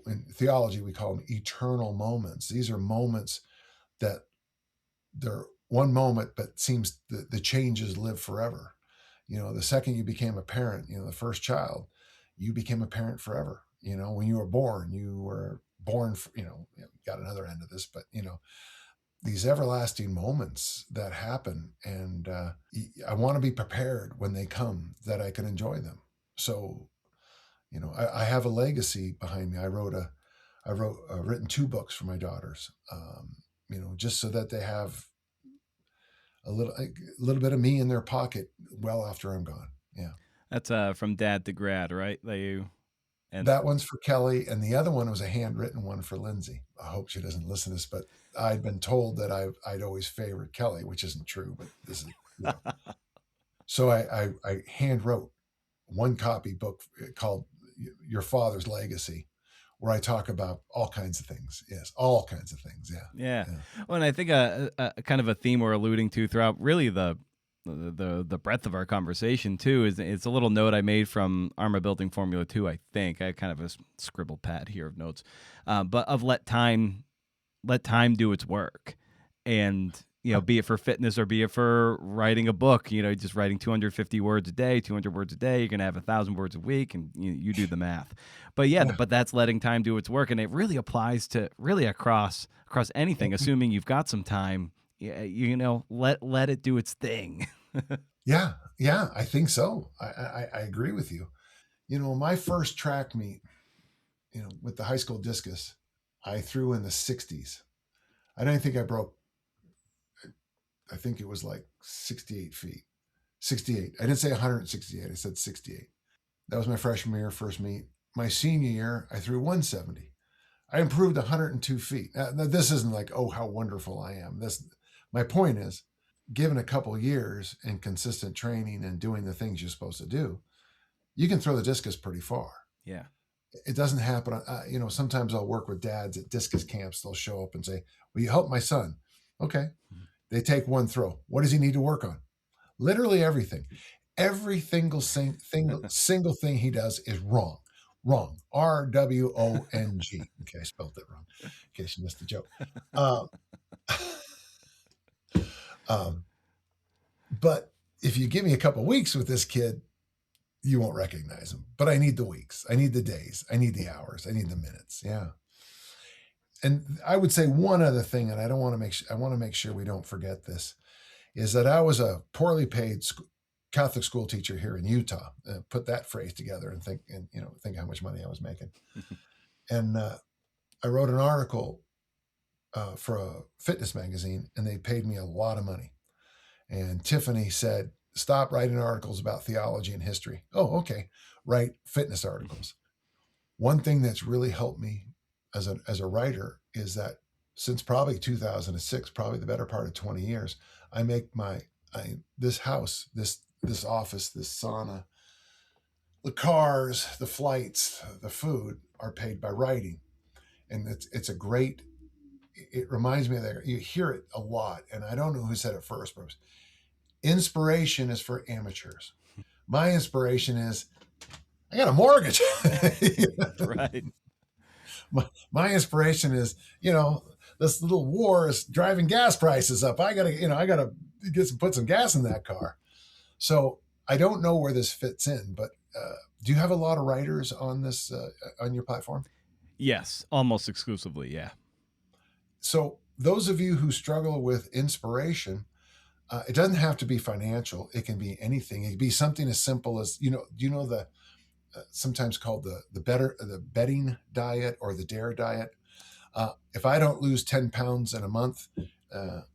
in theology we call them eternal moments. These are moments that they're one moment, but seems the changes live forever. The second you became a parent, the first child, you became a parent forever. When you were born born, for, got another end of this, but these everlasting moments that happen, and I want to be prepared when they come that I can enjoy them. So, I have a legacy behind me. I wrote written 2 books for my daughters, just so that they have a little bit of me in their pocket well after I'm gone. Yeah. That's from Dad to Grad, right? And that one's for Kelly, and the other one was a handwritten one for Lindsay. I hope she doesn't listen to this, but I'd been told that I'd always favored Kelly, which isn't true, but this is, So I hand wrote 1 copy book called Your Father's Legacy, where I talk about all kinds of things. Yes, all kinds of things. Yeah. Well, and I think a kind of a theme we're alluding to throughout really the breadth of our conversation too is it's a little note I made from Armor Building Formula 2. I think I kind of a scribbled pad here of notes, but of let time do its work, and be it for fitness or be it for writing a book. Just writing 250 words a day, 200 words a day, you're gonna have 1,000 words a week, and you do the math. But but that's letting time do its work, and it really applies to really across anything. Assuming you've got some time, let it do its thing. Yeah, I think so. I agree with you. My first track meet, with the high school discus, I threw in the 60s. I don't think I broke. I think it was like 68 feet. 68. I didn't say 168. I said 68. That was my freshman year, first meet. My senior year, I threw 170. I improved 102 feet. Now, this isn't like, oh, how wonderful I am. My point is, given a couple years and consistent training and doing the things you're supposed to do, you can throw the discus pretty far. Yeah. It doesn't happen. Sometimes I'll work with dads at discus camps. They'll show up and say, will you help my son? Okay. Mm-hmm. They take 1 throw. What does he need to work on? Literally everything. Every single thing he does is wrong. Wrong. RWONG. Okay, I spelled it wrong in case you missed the joke. But if you give me a couple weeks with this kid, you won't recognize him. But I need the weeks. I need the days. I need the hours. I need the minutes. Yeah. And I would say one other thing, and I want to make sure we don't forget this, is that I was a poorly paid Catholic school teacher here in Utah. Put that phrase together and think how much money I was making. And I wrote an article for a fitness magazine, and they paid me a lot of money. And Tiffany said, stop writing articles about theology and history. Oh, okay. Write fitness articles. One thing that's really helped me as a writer is that since probably 2006, probably the better part of 20 years, I make this house, this office, this sauna, the cars, the flights, the food are paid by writing. And it's a great, it reminds me of that. You hear it a lot, and I don't know who said it first, but inspiration is for amateurs. My inspiration is, I got a mortgage. Right. My inspiration is, this little war is driving gas prices up. I gotta put some gas in that car. So I don't know where this fits in, but do you have a lot of writers on this on your platform? Yes, almost exclusively. Yeah. So those of you who struggle with inspiration, it doesn't have to be financial. It can be anything. It can be something as simple as, do you know the sometimes called the betting diet or the dare diet? If I don't lose 10 pounds in a month,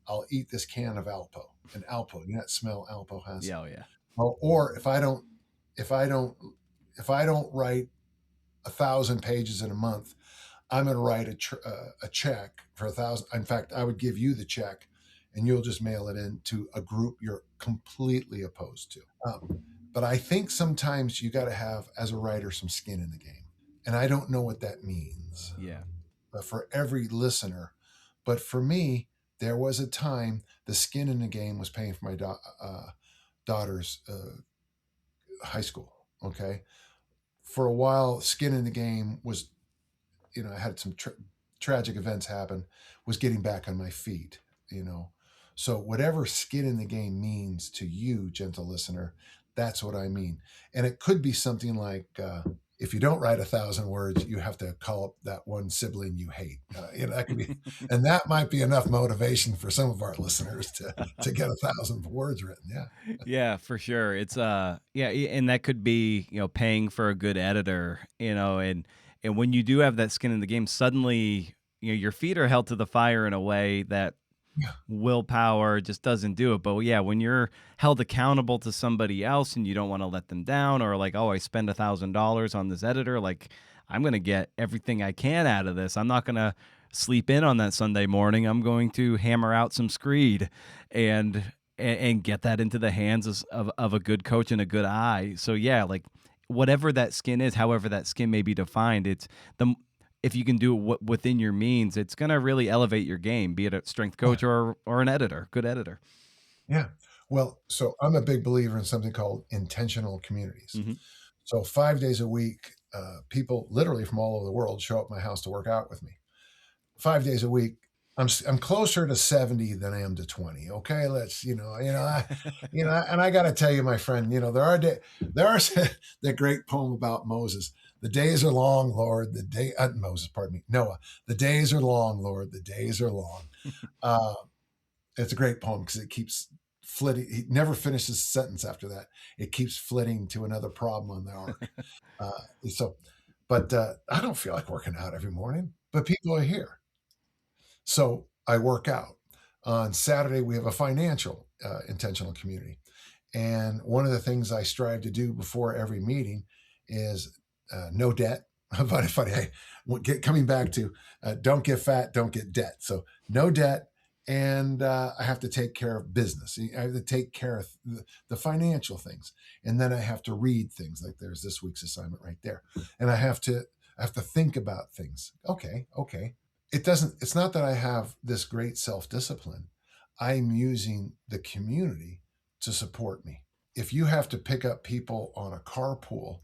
I'll eat this can of Alpo. And Alpo, you know that smell Alpo has? Yeah, oh yeah. Or if I don't write 1,000 pages in a month, I'm going to write a check for 1,000. In fact, I would give you the check, and you'll just mail it in to a group you're completely opposed to. But I think sometimes you got to have, as a writer, some skin in the game. And I don't know what that means. Yeah. But for every listener. But for me, there was a time the skin in the game was paying for my daughter's high school. Okay. For a while, skin in the game was, I had some tragic events happen, was getting back on my feet, So whatever skin in the game means to you, gentle listener, that's what I mean. And it could be something like if you don't write 1,000 words, you have to call up that one sibling you hate. That could be, and that might be enough motivation for some of our listeners to get 1,000 words written. Yeah. Yeah, for sure. It's and that could be, paying for a good editor, and when you do have that skin in the game, suddenly, your feet are held to the fire in a way that Yeah. willpower just doesn't do it. But yeah, when you're held accountable to somebody else and you don't want to let them down, or like, oh, I spend $1,000 on this editor, like I'm gonna get everything I can out of this. I'm not gonna sleep in on that Sunday morning. I'm going to hammer out some screed and get that into the hands of a good coach and a good eye. So yeah, like whatever that skin is, however that skin may be defined, it's the if you can do it within your means, it's going to really elevate your game, be it a strength coach or an editor, good editor. Yeah. Well, so I'm a big believer in something called intentional communities. Mm-hmm. So 5 days a week, people literally from all over the world show up at my house to work out with me. 5 days a week, I'm closer to 70 than I am to 20. Okay, let's and I got to tell you, my friend, there are that great poem about Moses. The days are long, Lord. Noah. The days are long, Lord. The days are long. It's a great poem because it keeps flitting. He never finishes the sentence after that. It keeps flitting to another problem on the ark. But I don't feel like working out every morning, but people are here. So I work out. On Saturday, we have a financial intentional community. And one of the things I strive to do before every meeting is no debt. But funny, coming back to don't get fat, don't get debt. So no debt. And I have to take care of business. I have to take care of the financial things. And then I have to read things, like there's this week's assignment right there. And I have to think about things. Okay. It's not that I have this great self-discipline. I'm using the community to support me. If you have to pick up people on a carpool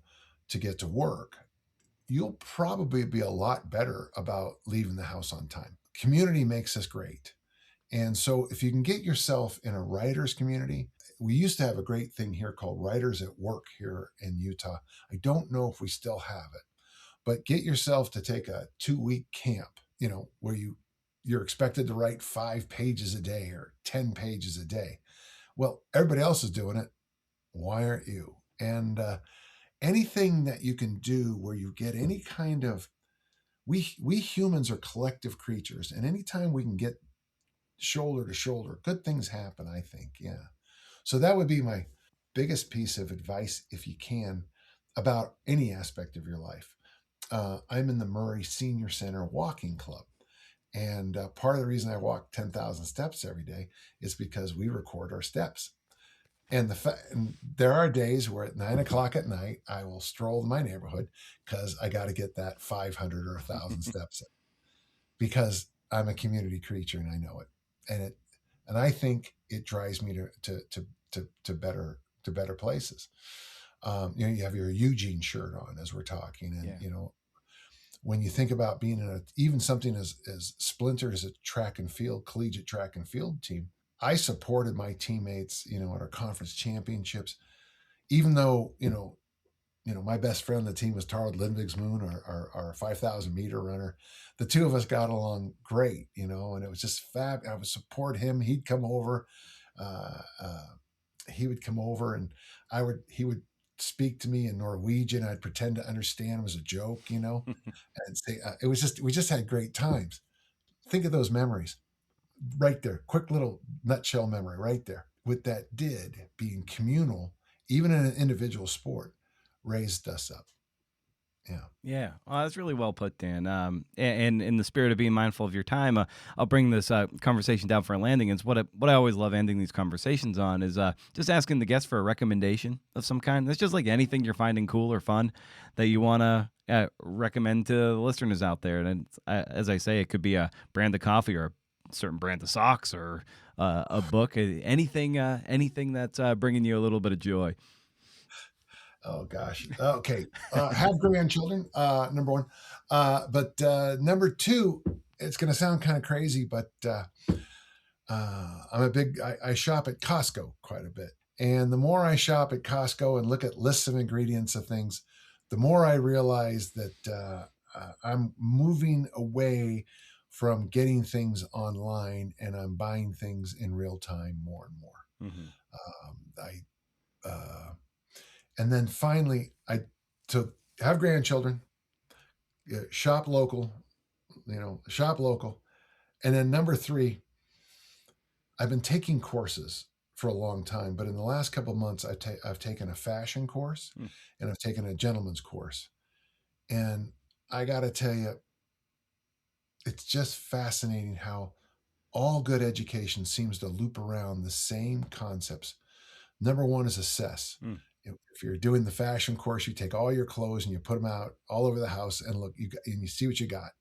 to get to work, you'll probably be a lot better about leaving the house on time. Community makes us great. And so if you can get yourself in a writer's community, we used to have a great thing here called Writers at Work here in Utah. I don't know if we still have it, but get yourself to take a 2-week camp, where you're expected to write 5 pages a day or 10 pages a day. Well, everybody else is doing it. Why aren't you? And anything that you can do where you get any kind of, we humans are collective creatures. And anytime we can get shoulder to shoulder, good things happen, I think. Yeah. So that would be my biggest piece of advice, if you can, about any aspect of your life. I'm in the Murray Senior Center Walking Club. And part of the reason I walk 10,000 steps every day is because we record our steps. And there are days where at 9 o'clock at night, I will stroll in my neighborhood because I got to get that 500 or 1,000 steps in, because I'm a community creature and I know it. And I think it drives me to better places. You have your Eugene shirt on as we're talking, and when you think about being in even something as splintered as a collegiate track and field team, I supported my teammates, at our conference championships, even though, my best friend on the team was Tarald Lindvigsmoon, our 5,000 meter runner. The two of us got along great, and it was just fab. I would support him. He'd come over. He would come over, and he would speak to me in Norwegian. I'd pretend to understand. It was a joke, and say, we just had great times. Think of those memories right there. Quick little nutshell memory right there. What that did, being communal, even in an individual sport, raised us up. Yeah. Well, that's really well put, Dan. And in the spirit of being mindful of your time, I'll bring this conversation down for a landing. It's what I always love ending these conversations on is just asking the guest for a recommendation of some kind. That's just like anything you're finding cool or fun that you want to recommend to the listeners out there. And as I say, it could be a brand of coffee or a certain brand of socks or a book, anything that's bringing you a little bit of joy. Oh gosh. Okay. Have grandchildren, number one. But number two, it's going to sound kind of crazy, but I shop at Costco quite a bit. And the more I shop at Costco and look at lists of ingredients of things, the more I realize that I'm moving away from getting things online, and I'm buying things in real time more and more. And then finally, to have grandchildren, shop local, shop local. And then number 3, I've been taking courses for a long time, but in the last couple of months, I've taken a fashion course and I've taken a gentleman's course. And I got to tell you, it's just fascinating how all good education seems to loop around the same concepts. Number 1 is assess. If you're doing the fashion course, you take all your clothes and you put them out all over the house and look, and you see what you got.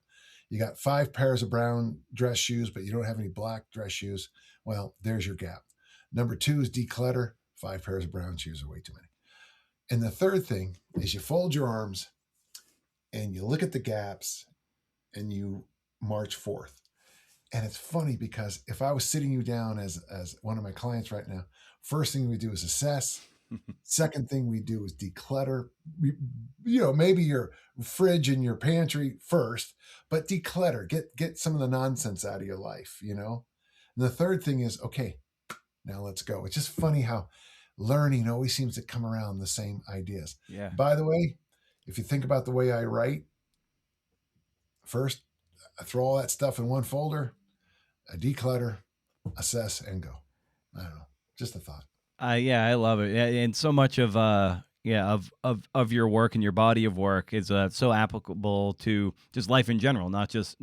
You got 5 pairs of brown dress shoes, but you don't have any black dress shoes. Well, there's your gap. Number 2 is declutter. 5 pairs of brown shoes are way too many. And the third thing is you fold your arms and you look at the gaps and you march forth. And it's funny because if I was sitting you down as one of my clients right now, first thing we do is assess. Second thing we do is declutter. Maybe your fridge and your pantry first, but declutter. Get some of the nonsense out of your life, And the third thing is, okay, now let's go. It's just funny how learning always seems to come around the same ideas. Yeah. By the way, if you think about the way I write, first, I throw all that stuff in one folder, I declutter, assess, and go. I don't know. Just a thought. Yeah, I love it. And so much of your work and your body of work is so applicable to just life in general, not just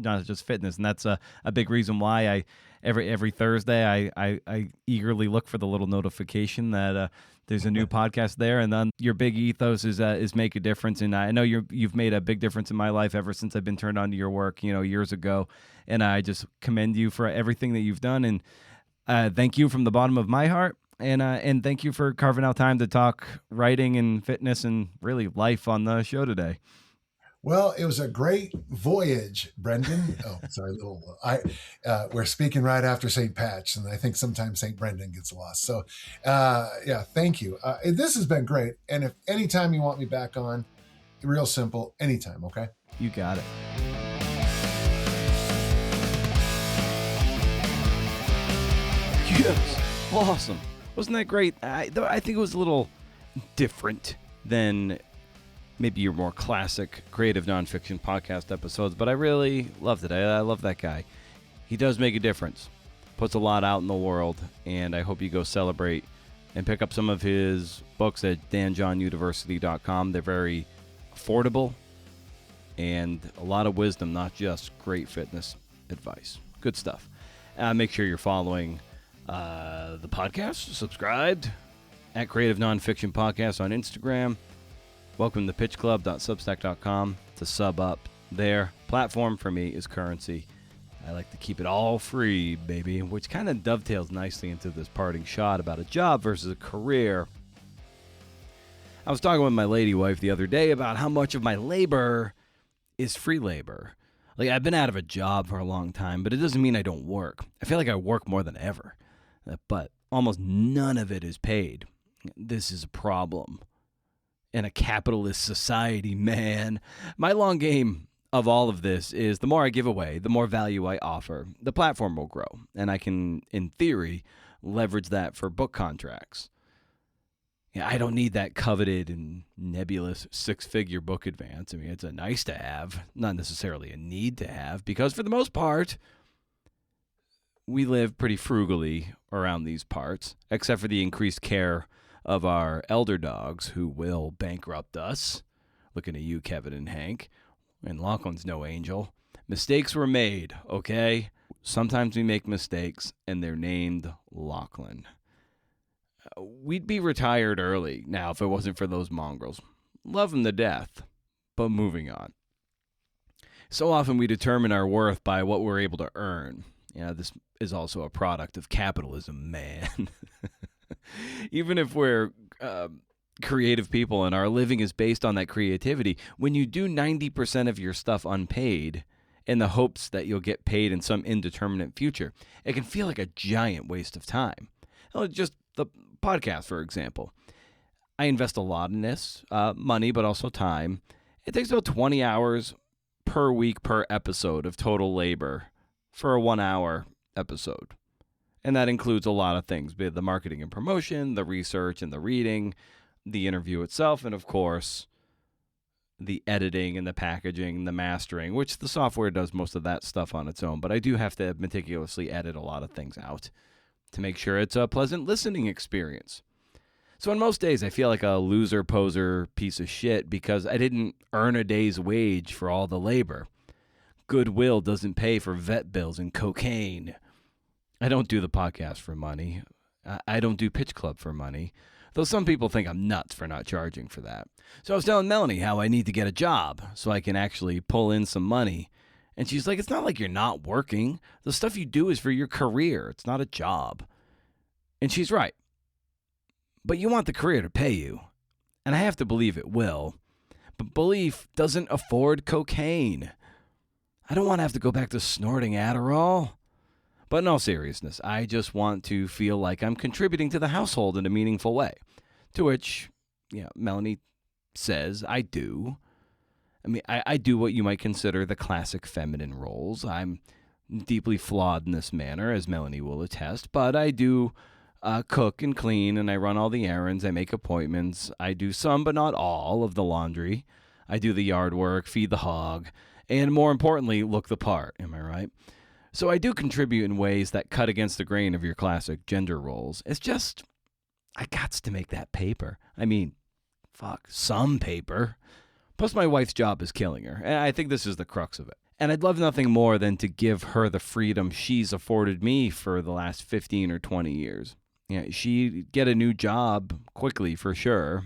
fitness. And that's a big reason why I every Thursday I eagerly look for the little notification that there's a new podcast there. And then your big ethos is make a difference. And I know you've made a big difference in my life ever since I've been turned on to your work, years ago. And I just commend you for everything that you've done. And thank you from the bottom of my heart. And thank you for carving out time to talk writing and fitness and really life on the show today. Well, it was a great voyage, Brendan. Oh, sorry, we're speaking right after St. Pat's, and I think sometimes St. Brendan gets lost. So, thank you. This has been great. And if anytime you want me back on, real simple, anytime, okay? You got it. Yes, awesome. Wasn't that great? I think it was a little different than maybe your more classic creative nonfiction podcast episodes, but I really loved it. I love that guy. He does make a difference, puts a lot out in the world, and I hope you go celebrate and pick up some of his books at danjohnuniversity.com. They're very affordable and a lot of wisdom, not just great fitness advice. Good stuff. Make sure you're following the podcast, subscribed at Creative Nonfiction Podcast on Instagram. Welcome to pitchclub.substack.com to sub up there. Platform for me is currency. I like to keep it all free, baby, which kind of dovetails nicely into this parting shot about a job versus a career. I was talking with my lady wife the other day about how much of my labor is free labor. Like, I've been out of a job for a long time, but it doesn't mean I don't work. I feel like I work more than ever, but almost none of it is paid. This is a problem in a capitalist society, man. My long game of all of this is the more I give away, the more value I offer, the platform will grow, and I can, in theory, leverage that for book contracts. Yeah, I don't need that coveted and nebulous 6-figure book advance. I mean, it's a nice to have, not necessarily a need to have, because for the most part, we live pretty frugally around these parts, except for the increased care of our elder dogs who will bankrupt us. Looking at you, Kevin and Hank. And Lachlan's no angel. Mistakes were made, okay? Sometimes we make mistakes, and they're named Lachlan. We'd be retired early now if it wasn't for those mongrels. Love them to death, but moving on. So often we determine our worth by what we're able to earn. This is also a product of capitalism, man. Even if we're creative people and our living is based on that creativity, when you do 90% of your stuff unpaid in the hopes that you'll get paid in some indeterminate future, it can feel like a giant waste of time. Just the podcast, for example. I invest a lot in this, money, but also time. It takes about 20 hours per week per episode of total labor for a 1 hour episode. And that includes a lot of things, be it the marketing and promotion, the research and the reading, the interview itself, and of course, the editing and the packaging, the mastering, which the software does most of that stuff on its own. But I do have to meticulously edit a lot of things out to make sure it's a pleasant listening experience. So on most days, I feel like a loser poser piece of shit because I didn't earn a day's wage for all the labor. Goodwill doesn't pay for vet bills and cocaine. I don't do the podcast for money. I don't do Pitch Club for money, though some people think I'm nuts for not charging for that. So I was telling Melanie how I need to get a job so I can actually pull in some money. And she's like, it's not like you're not working. The stuff you do is for your career. It's not a job. And she's right. But you want the career to pay you. And I have to believe it will. But belief doesn't afford cocaine. I don't want to have to go back to snorting Adderall. But in all seriousness, I just want to feel like I'm contributing to the household in a meaningful way. To which, Melanie says I do. I mean, I do what you might consider the classic feminine roles. I'm deeply flawed in this manner, as Melanie will attest. But I do cook and clean, and I run all the errands. I make appointments. I do some, but not all, of the laundry. I do the yard work, feed the hog, and more importantly, look the part. Am I right? So I do contribute in ways that cut against the grain of your classic gender roles. It's just, I gots to make that paper. I mean, some paper. Plus my wife's job is killing her, and I think this is the crux of it. And I'd love nothing more than to give her the freedom she's afforded me for the last 15 or 20 years. She'd get a new job quickly for sure.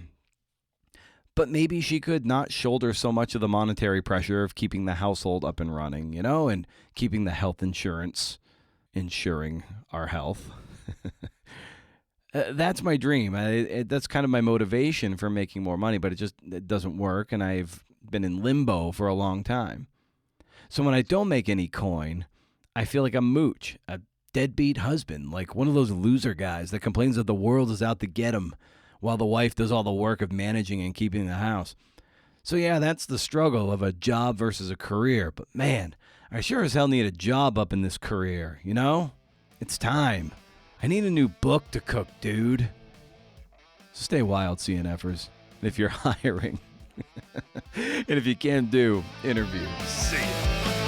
But maybe she could not shoulder so much of the monetary pressure of keeping the household up and running, and keeping the health insurance, ensuring our health. That's my dream. That's kind of my motivation for making more money, but it doesn't work, and I've been in limbo for a long time. So when I don't make any coin, I feel like a mooch, a deadbeat husband, like one of those loser guys that complains that the world is out to get him, while the wife does all the work of managing and keeping the house. So that's the struggle of a job versus a career. But man, I sure as hell need a job up in this career, It's time. I need a new book to cook, dude. Stay wild, CNFers, if you're hiring. And if you can't do interviews, see ya.